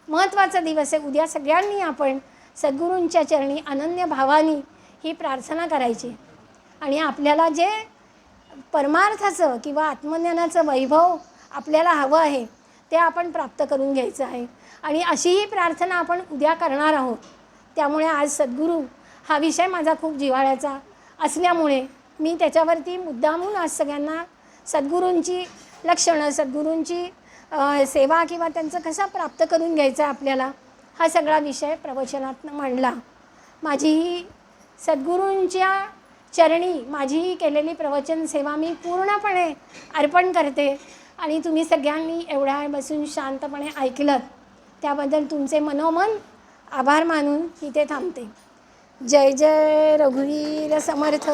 महत्त्वाचा दिवस आहे, उद्या सगळ्यांनी आपण सद्गुरूंच्या चरणी अनन्य भावानी ही प्रार्थना करायची. आणि आपल्याला जे परमार्थाचं किंवा आत्मज्ञानाचं वैभव आपल्याला हवं आहे ते आपण प्राप्त करून घ्यायचं आहे. आणि अशी ही प्रार्थना आपण उद्या करणार आहोत. त्यामुळे आज सद्गुरू हा विषय माझा खूप जिव्हाळ्याचा असल्यामुळे मी त्याच्यावरती मुद्दामून आज सगळ्यांना सद्गुरूंची लक्षणं, सद्गुरूंची सेवा किंवा त्यांचं कसं प्राप्त करून घ्यायचं आपल्याला, हा सगळा विषय प्रवचनात मांडला. माझी ही सद्गुरूंच्या चरणी माझी ही केलेली प्रवचन सेवा मी पूर्णपणे अर्पण करते. आणि तुम्ही सगळ्यांनी एवढा वेळ बसून शांतपणे ऐकलं त्याबद्दल तुमचे मनोमन आभार मानून इथे थांबते. जय जय रघुवीर समर्थ.